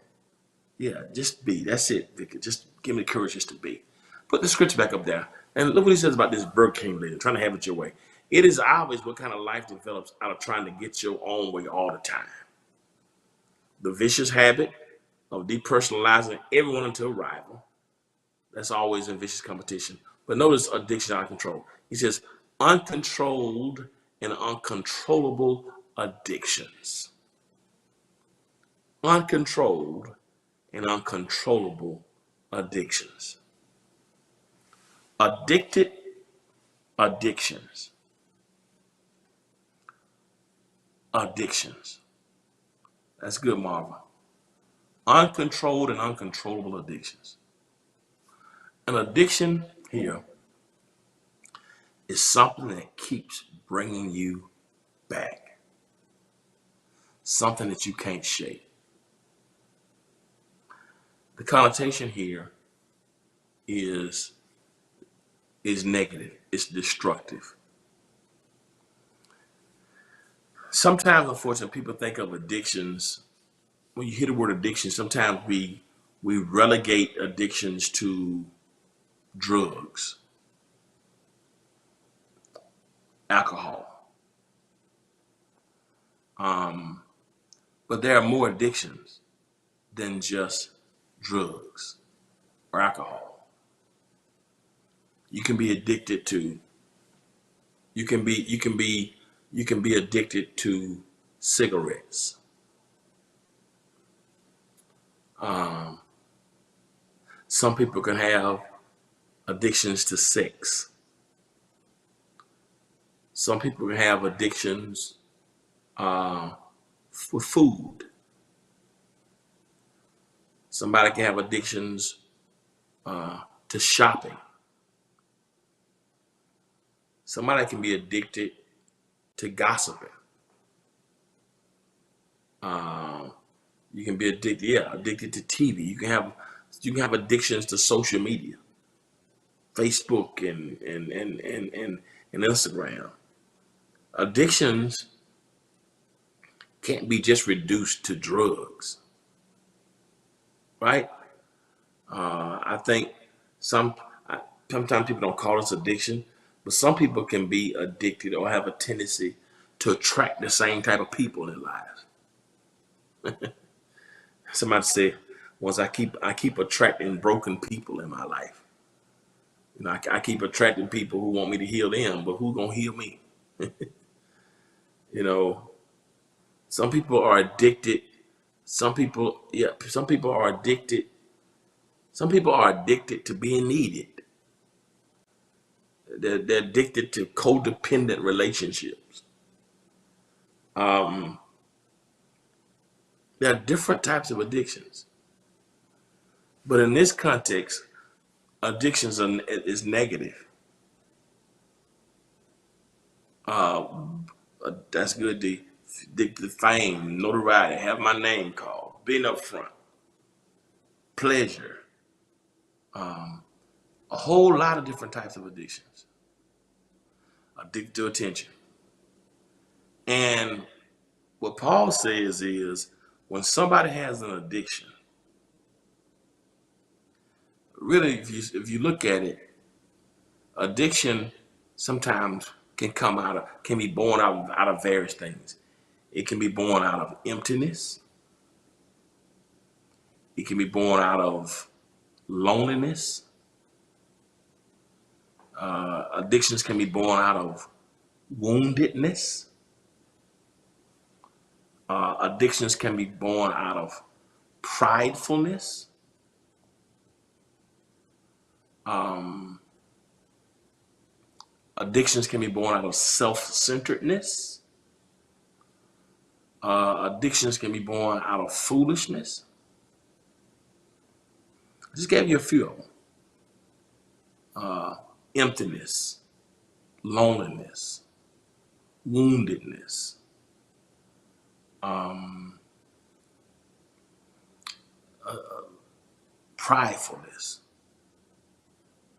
Yeah, just be. That's it, Vicky. Just give me the courage just to be. Put the scripture back up there. And look what he says about this Burger King religion, trying to have it your way. It is obvious what kind of life develops out of trying to get your own way all the time. The vicious habit of depersonalizing everyone into a rival. That's always in vicious competition. But notice addiction out of control. He says uncontrolled and uncontrollable addictions. Uncontrolled and uncontrollable addictions. Addicted addictions. Addictions. That's good, Marva. Uncontrolled and uncontrollable addictions. An addiction here is something that keeps bringing you back. Something that you can't shake. The connotation here is negative. It's destructive. Sometimes, unfortunately, people think of addictions. When you hear the word addiction, sometimes we relegate addictions to drugs, alcohol. But there are more addictions than just drugs or alcohol. You can be addicted to. You can be addicted to cigarettes. Some people can have addictions to sex. Some people can have addictions for food. Somebody can have addictions to shopping. Somebody can be addicted to gossiping. You can be addicted to TV. You can have addictions to social media, Facebook and Instagram. Addictions can't be just reduced to drugs, right? I think sometimes people don't call this addiction, but some people can be addicted or have a tendency to attract the same type of people in their lives. Somebody said once, I keep attracting broken people in my life. You know, I keep attracting people who want me to heal them, but who gonna heal me? You know, some people are addicted. Some people are addicted. Some people are addicted to being needed. They're addicted to codependent relationships. There are different types of addictions. But in this context, addictions is negative. That's good, D. Addicted to fame, notoriety, have my name called, being up front, pleasure, a whole lot of different types of addictions. Addicted to attention. And what Paul says is when somebody has an addiction, really, if you look at it, addiction sometimes can be born out of various things. It can be born out of emptiness. It can be born out of loneliness. Addictions can be born out of woundedness. Addictions can be born out of pridefulness. Addictions can be born out of self-centeredness. Addictions can be born out of foolishness. I just gave you a few of them. Emptiness, loneliness, woundedness, pridefulness,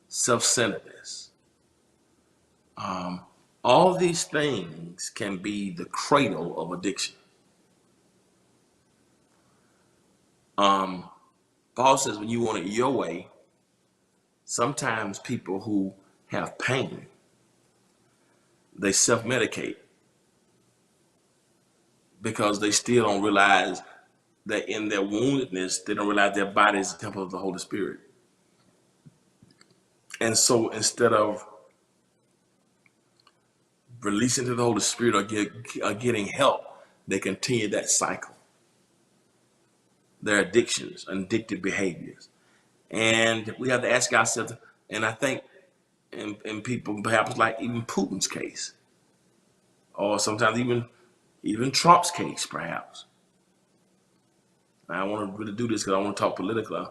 self-centeredness. All these things can be the cradle of addiction. Paul says when you want it your way, sometimes people who have pain, they self-medicate because they still don't realize that in their woundedness, they don't realize their body is the temple of the Holy Spirit. And so instead of releasing to the Holy Spirit or getting help, they continue that cycle. Their addictions, addictive behaviors. And we have to ask ourselves, and I think in people, perhaps like even Putin's case, or sometimes even Trump's case, perhaps. I don't want to really do this because I want to talk politically,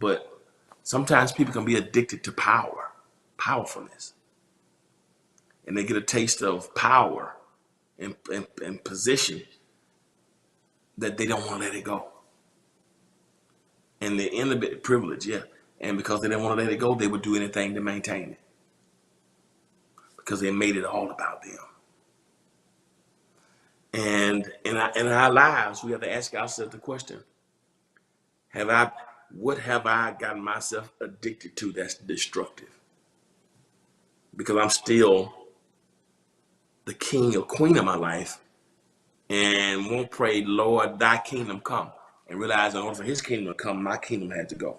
but sometimes people can be addicted to powerfulness. And they get a taste of power and position that they don't want to let it go. And they're in a bit of privilege, yeah. And because they didn't want to let it go, they would do anything to maintain it. Because they made it all about them. And in our lives, we have to ask ourselves the question, what have I gotten myself addicted to that's destructive? Because I'm still the king or queen of my life and won't pray, Lord, thy kingdom come. And realize in order for his kingdom to come, my kingdom had to go.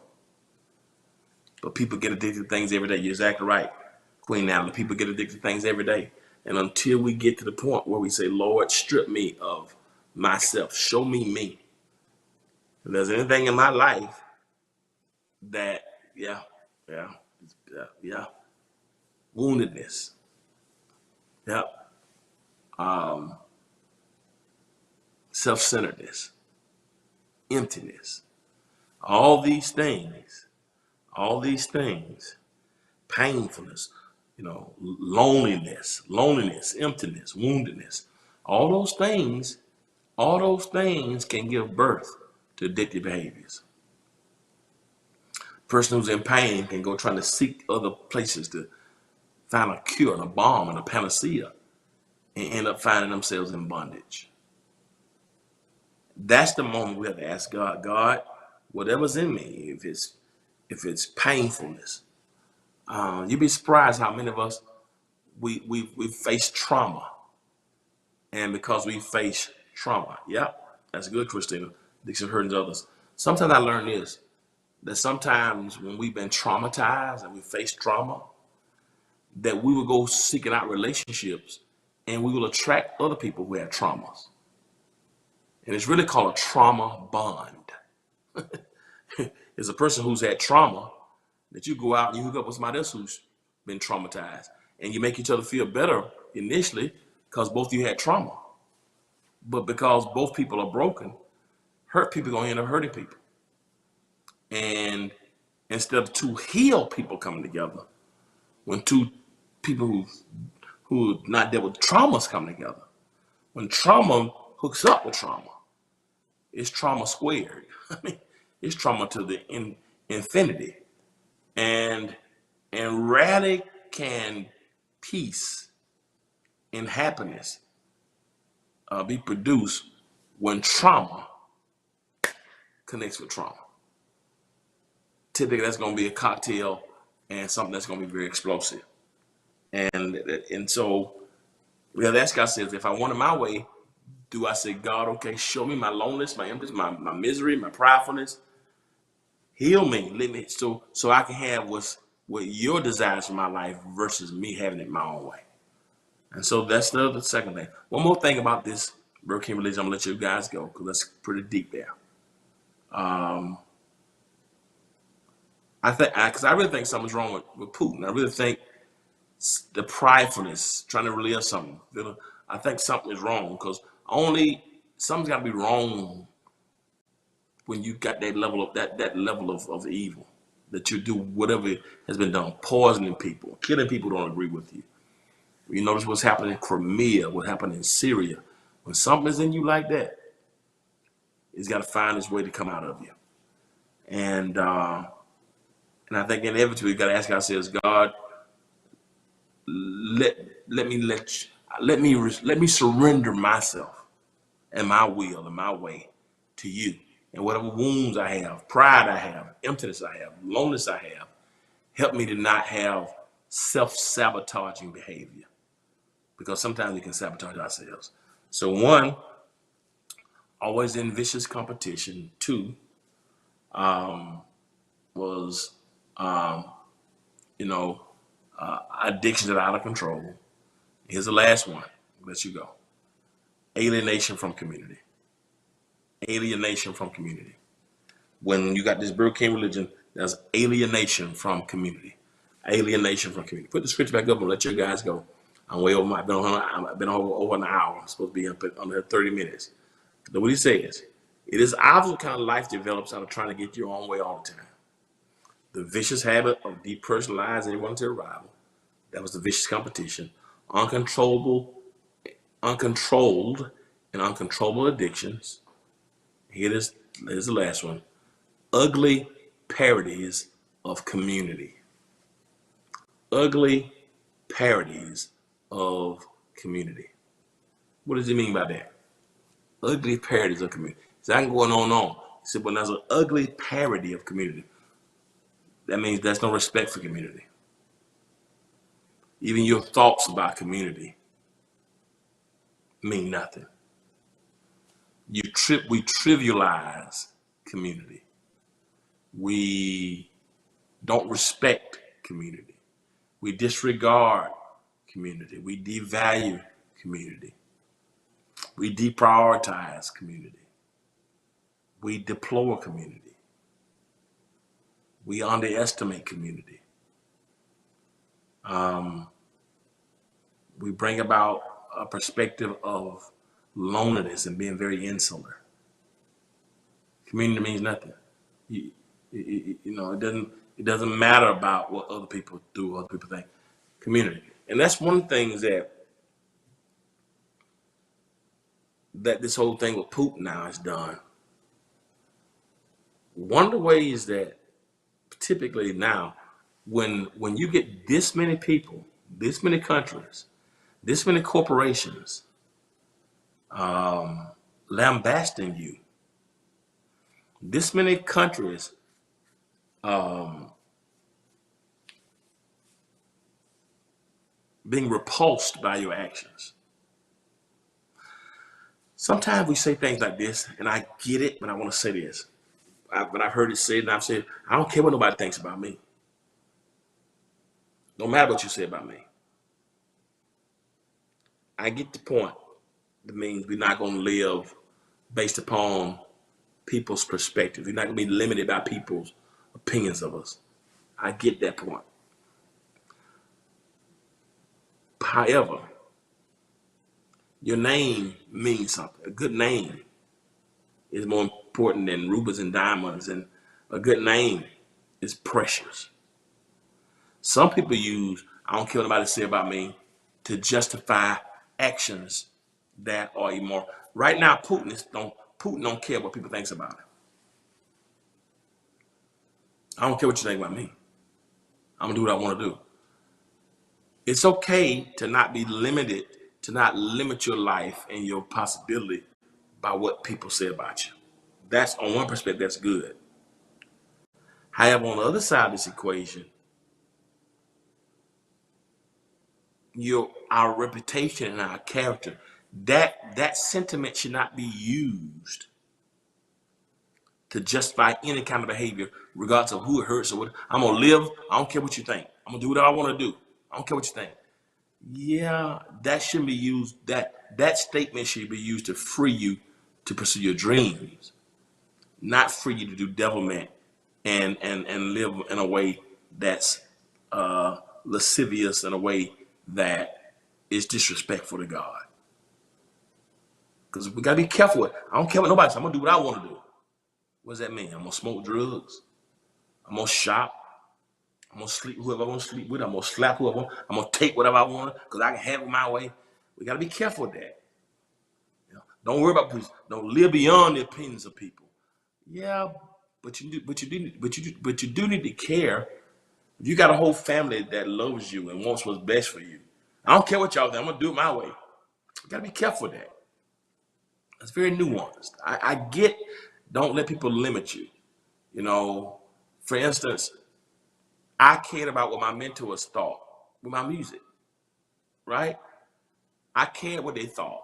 But people get addicted to things every day. You're exactly right, Queen Natalie. People get addicted to things every day. And until we get to the point where we say, Lord, strip me of myself. Show me me. If there's anything in my life that, woundedness. Self-centeredness. Emptiness. All these things, painfulness, loneliness, emptiness, woundedness, all those things can give birth to addictive behaviors. A person who's in pain can go trying to seek other places to find a cure and a balm and a panacea and end up finding themselves in bondage. That's the moment we have to ask God, whatever's in me, if it's painfulness, you'd be surprised how many of us we face trauma, and because we face trauma, that's good, Christina, Dixon Hurt and others. Sometimes I learned this, that sometimes when we've been traumatized and we face trauma, that we will go seeking out relationships and we will attract other people who have traumas. And it's really called a trauma bond. It's a person who's had trauma that you go out and you hook up with somebody else who's been traumatized. And you make each other feel better initially because both of you had trauma. But because both people are broken, hurt people are going to end up hurting people. And instead of two healed people coming together, when two people who not dealt with traumas come together, when trauma hooks up with trauma. It's trauma squared. I mean, it's trauma to the infinity. And rarely can peace and happiness be produced when trauma connects with trauma. Typically, that's going to be a cocktail and something that's going to be very explosive. And so, well, that's God says, if I want it my way, do I say, God, okay, show me my loneliness, my emptiness, my misery, my pridefulness, heal me, let me, so I can have what your desires for my life versus me having it my own way. And so that's the second thing. One more thing about this Hurricane religion, I'm gonna let you guys go because that's pretty deep there. Because I really think something's wrong with Putin. I really think the pridefulness, trying to relive something. I think something is wrong because something's got to be wrong when you got that level of that level of evil, that you do whatever has been done, poisoning people, killing people who don't agree with you. You notice what's happening in Crimea, what happened in Syria. When something's in you like that, it's got to find its way to come out of you. And I think inevitably we got to ask ourselves, God, let me surrender myself and my will and my way to you. And whatever wounds I have, pride I have, emptiness I have, loneliness I have, help me to not have self-sabotaging behavior. Because sometimes we can sabotage ourselves. So 1, always in vicious competition. 2, was, addictions that are out of control. Here's the last one. I'll let you go. Alienation from community. Alienation from community. When you got this Burkina religion, there's alienation from community. Alienation from community. Put the scripture back up and let your guys go. I'm way over. I've been over an hour. I'm supposed to be up under 30 minutes. Look what he says. It is obvious what kind of life develops out of trying to get your own way all the time. The vicious habit of depersonalizing everyone to arrival. That was the vicious competition. Uncontrolled and uncontrollable addictions. Here's the last one. Ugly parodies of community. Ugly parodies of community. What does he mean by that? Ugly parodies of community. So I can go on. He said, when there's an ugly parody of community, that means there's no respect for community. Even your thoughts about community mean nothing. We trivialize community. We don't respect community. We disregard community. We devalue community. We deprioritize community. We deplore community. We underestimate community. We bring about a perspective of loneliness and being very insular. Community means nothing. It doesn't matter about what other people do, other people think. Community, and that's one of the things that this whole thing with Putin now has done. One of the ways that typically now, when you get this many people, this many countries, this many corporations lambasting you, this many countries being repulsed by your actions. Sometimes we say things like this, and I get it, but I want to say this. But I've heard it said, and I've said, I don't care what nobody thinks about me. No matter what you say about me. I get the point. That means we're not going to live based upon people's perspective. We're not going to be limited by people's opinions of us. I get that point. However, your name means something. A good name is more important than rubies and diamonds, and a good name is precious. Some people use, I don't care what nobody say about me, to justify actions that are immoral. Right now, Putin don't care what people thinks about him. I don't care what you think about me. I'm gonna do what I want to do. It's okay to not be limited, to not limit your life and your possibility by what people say about you. That's on one perspective, that's good. However, on the other side of this equation, our reputation and our character, that sentiment should not be used to justify any kind of behavior, regardless of who it hurts or what. I'm gonna live. I don't care what you think. I'm gonna do whatever I want to do. I don't care what you think. Yeah, that shouldn't be used. That statement should be used to free you to pursue your dreams, not free you to do devilment and live in a way that's lascivious, in a way that is disrespectful to God. Because we gotta be careful. I don't care what nobody says. I'm gonna do what I want to do. What does that mean? I'm gonna smoke drugs. I'm gonna shop. I'm gonna sleep whoever I want to sleep with. I'm gonna slap whoever I want. I'm gonna take whatever I want because I can have it my way. We gotta be careful with that. You know, don't worry about people. Don't live beyond the opinions of people. Yeah, but you do need to care. If you got a whole family that loves you and wants what's best for you, I don't care what y'all think. I'm gonna do it my way. You gotta be careful with that. It's very nuanced. I get. Don't let people limit you. You know, for instance, I cared about what my mentors thought with my music, right? I cared what they thought.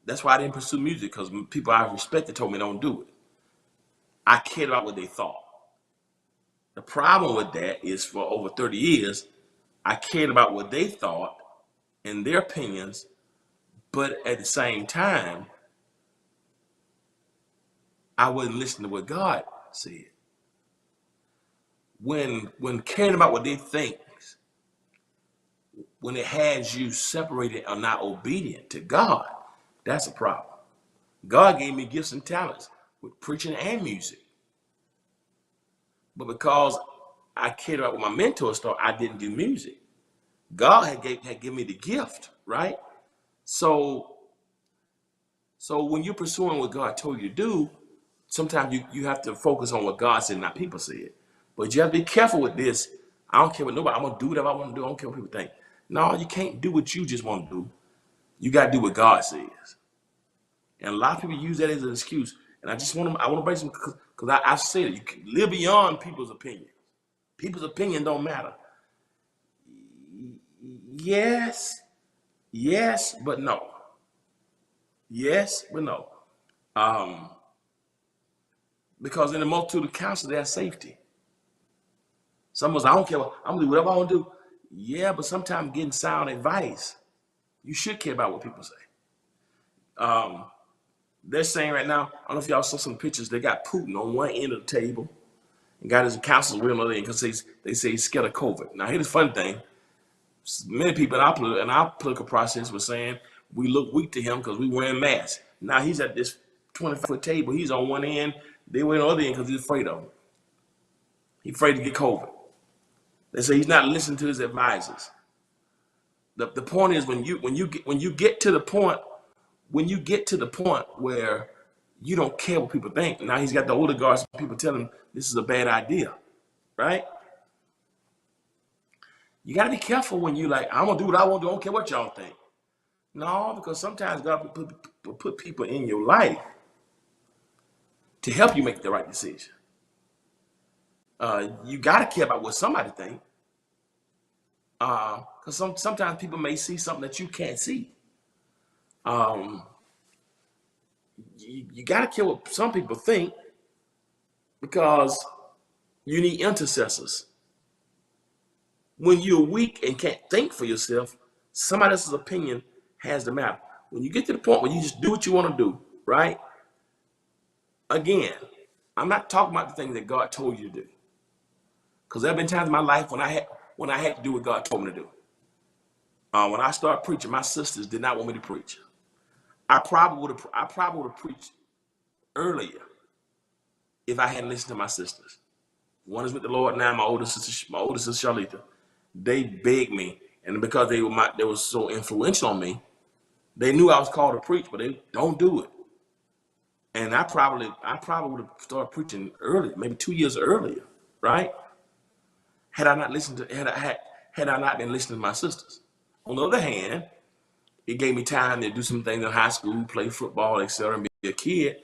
That's why I didn't pursue music, because people I respected told me don't do it. I cared about what they thought. The problem with that is for over 30 years, I cared about what they thought and their opinions, but at the same time, I wouldn't listen to what God said. When caring about what they think, when it has you separated or not obedient to God, that's a problem. God gave me gifts and talents with preaching and music. But because I cared about what my mentors thought, I didn't do music. God had given me the gift, right? So when you're pursuing what God told you to do, sometimes you have to focus on what God said, not people said. But you have to be careful with this. I don't care what nobody, I'm gonna do whatever I want to do. I don't care what people think. No, you can't do what you just want to do. You gotta do what God says. And a lot of people use that as an excuse. And I want to bring some, because I've said it. You can live beyond people's opinion. People's opinion don't matter. Yes, but no. Yes, but no. Because in the multitude of counsel, there's safety. Some of us, I don't care. I'm gonna do whatever I want to do. Yeah, but sometimes getting sound advice, you should care about what people say. They're saying right now, I don't know if y'all saw some pictures, they got Putin on one end of the table and got his counselors with him on the other end because they say he's scared of COVID. Now, here's the fun thing. Many people in our political process were saying we look weak to him because we wearing masks. Now he's at this 20-foot table. He's on one end. They were on the other end because he's afraid of him. He's afraid to get COVID. They say he's not listening to his advisors. The point is when you get to the point where you don't care what people think. Now he's got the oligarchs, people telling him this is a bad idea, right? You got to be careful when you like, I'm gonna do what I want to do. I don't care what y'all think. No, because sometimes God will put people in your life to help you make the right decision. You got to care about what somebody think, because sometimes people may see something that you can't see. You got to care what some people think, because you need intercessors. When you're weak and can't think for yourself, somebody else's opinion has the matter. When you get to the point where you just do what you want to do, right? Again, I'm not talking about the things that God told you to do, because there have been times in my life when I had to do what God told me to do. When I started preaching, my sisters did not want me to preach. I probably would have preached earlier if I hadn't listened to my sisters. One is with the Lord now. My older sister Charlita. They begged me, and because they were so influential on me, They knew I was called to preach, but they don't do it. And I probably would have started preaching early, maybe 2 years earlier, right? Had I not listened to had I not been listening to my sisters. On the other hand, it gave me time to do some things in high school, play football, etc., and be a kid.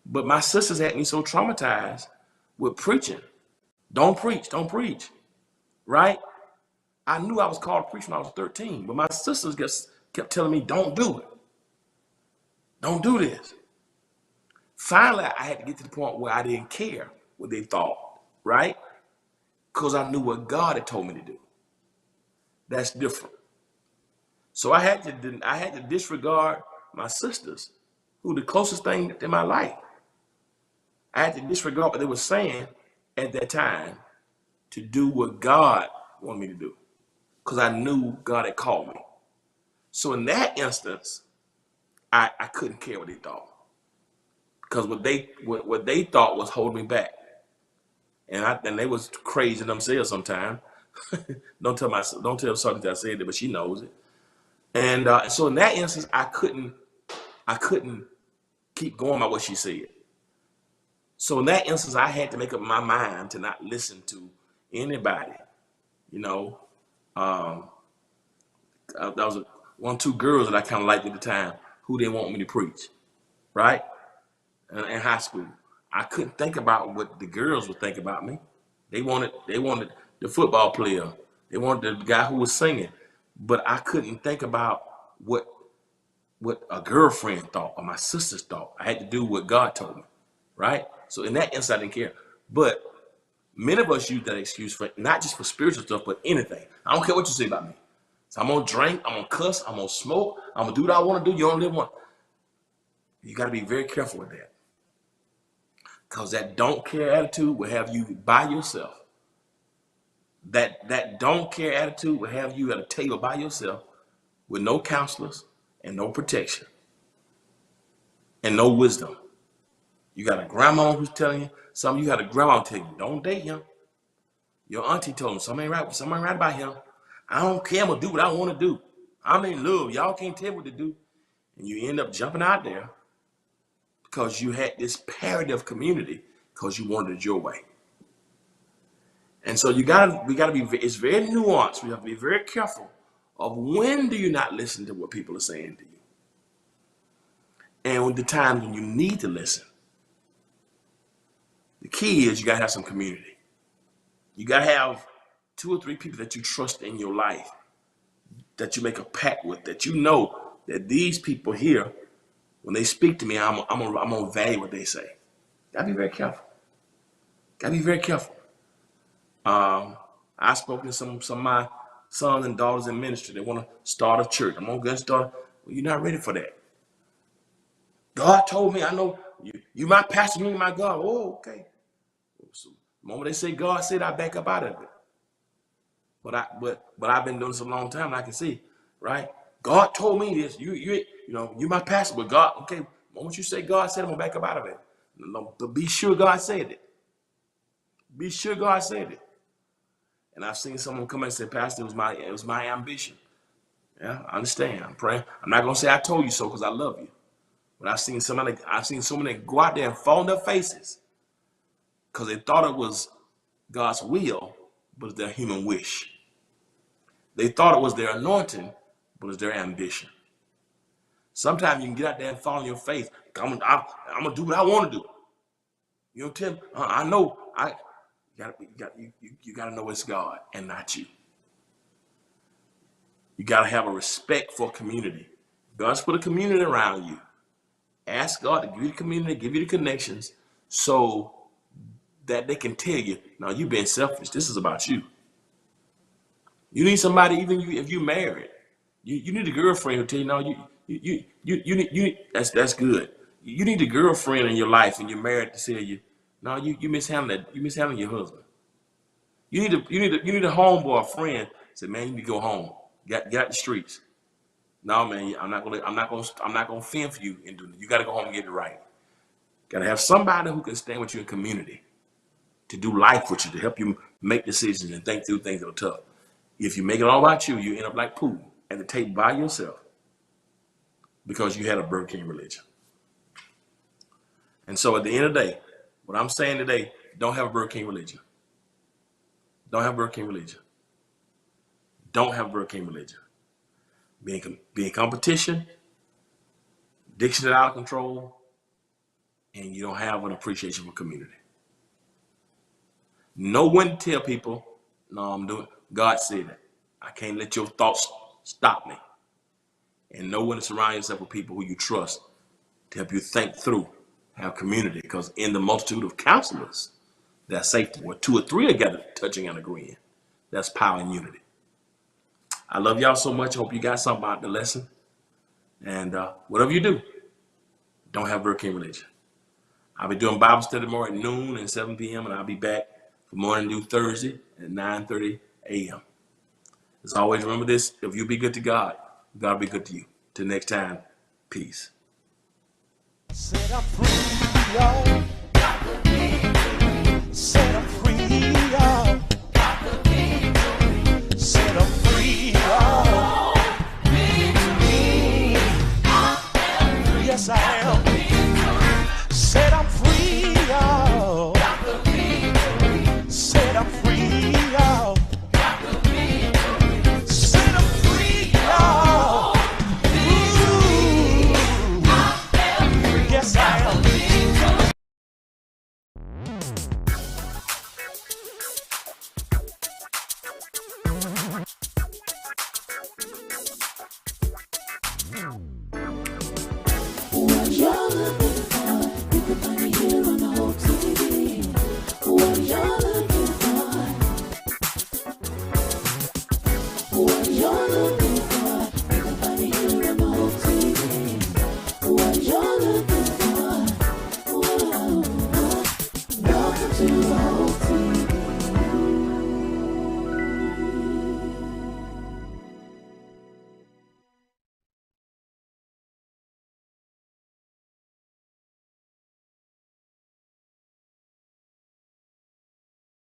But my sisters had me so traumatized with preaching. Don't preach, don't preach, right? I knew I was called to preach when I was 13, but my sisters just kept telling me, don't do it. Don't do this. Finally, I had to get to the point where I didn't care what they thought, right? Because I knew what God had told me to do. That's different. So I had to disregard my sisters, who were the closest thing in my life. I had to disregard what they were saying at that time to do what God wanted me to do, because I knew God had called me. So in that instance, I couldn't care what they thought, because what they thought was holding me back, and they was crazy themselves sometimes. Don't tell something that I said it, but she knows it. And so in that instance, I couldn't keep going by what she said. So in that instance, I had to make up my mind to not listen to anybody. You know, that was one, two girls that I kind of liked at the time who didn't want me to preach, right? In high school, I couldn't think about what the girls would think about me. They wanted the football player. They wanted the guy who was singing, but I couldn't think about what a girlfriend thought or my sisters thought. I had to do what God told me, right? So in that instance, I didn't care. But many of us use that excuse for not just for spiritual stuff, but anything. I don't care what you say about me. So I'm gonna drink, I'm gonna cuss, I'm gonna smoke, I'm gonna do what I want to do. You only live once. You got to be very careful with that, because that don't care attitude will have you by yourself. That don't care attitude will have you at a table by yourself with no counselors and no protection and no wisdom. You got a grandma who's telling you something. You got a grandma telling you, don't date him. Your auntie told him something ain't right about him. I don't care, I'm gonna do what I want to do. I'm in love. Y'all can't tell me what to do. And you end up jumping out there because you had this parody of community because you wanted it your way. And so we gotta be, it's very nuanced. We have to be very careful of when do you not listen to what people are saying to you. And when the times when you need to listen. The key is you gotta have some community. You gotta have 2 or 3 people that you trust in your life, that you make a pact with, that you know that these people here, when they speak to me, I'm gonna value what they say. Gotta be very careful. Gotta be very careful. I've spoken to some of my sons and daughters in ministry. They want to start a church. I'm gonna go and start. Well, you're not ready for that. God told me, I know you my pastor, me my God. Oh, okay. So the moment they say God said, I back up out of it. But I've been doing this a long time, and I can see, right? God told me this. You my pastor, but God, okay. The moment you say God said, I'm gonna back up out of it. But be sure God said it. Be sure God said it. And I've seen someone come and say, Pastor, it was my ambition. Yeah, I understand. I'm praying. I'm not gonna say I told you so because I love you. But I've seen so many go out there and fall on their faces because they thought it was God's will, but it's their human wish. They thought it was their anointing, but it's their ambition. Sometimes you can get out there and fall on your face. I'm gonna do what I want to do. You know, Tim. I know. You gotta know it's God and not you. You gotta have a respect for community. God's put a community around you. Ask God to give you the community, give you the connections, so that they can tell you, no, you've been selfish. This is about you. You need somebody, even if you're married. You need a girlfriend who tell you, no, you need that's good. You need a girlfriend in your life and you're married to tell you, no, you mishandling your husband. You need a homeboy, a friend. Say, man, you need to go home. Get out the streets. No, man, I'm not gonna fend for you and do it. You gotta go home and get it right. Gotta have somebody who can stand with you in community, to do life with you, to help you make decisions and think through things that are tough. If you make it all about you, you end up like Pooh at the table by yourself. because you had a Burger King religion. And so at the end of the day, what I'm saying today, don't have a Burger King religion. Don't have a Burger King religion. Don't have a Burger King religion. Be in competition, addiction is out of control, and you don't have an appreciation for community. Know when to tell people, no, I'm doing, God said it. I can't let your thoughts stop me. And know when to surround yourself with people who you trust to help you think through, have community. Because in the multitude of counselors, that's safety. Where 2 or 3 are gathered, touching and agreeing. That's power and unity. I love y'all so much. I hope you got something out of the lesson. And whatever you do, don't have Burger King religion. I'll be doing Bible study tomorrow at noon and 7 p.m. and I'll be back for morning due Thursday at 9:30 a.m. As always, remember this: if you be good to God, God will be good to you. Till next time, peace. Set I'm free, y'all. Set I'm free, y'all. Set I'm free, y'all. Yes, I am. Set I'm free, y'all. Set I'm free, y'all. Set I'm free, y'all. Ooh. Yes, I am. What you're looking for, you can find it here on the whole TV. What you're looking for, what you're looking for.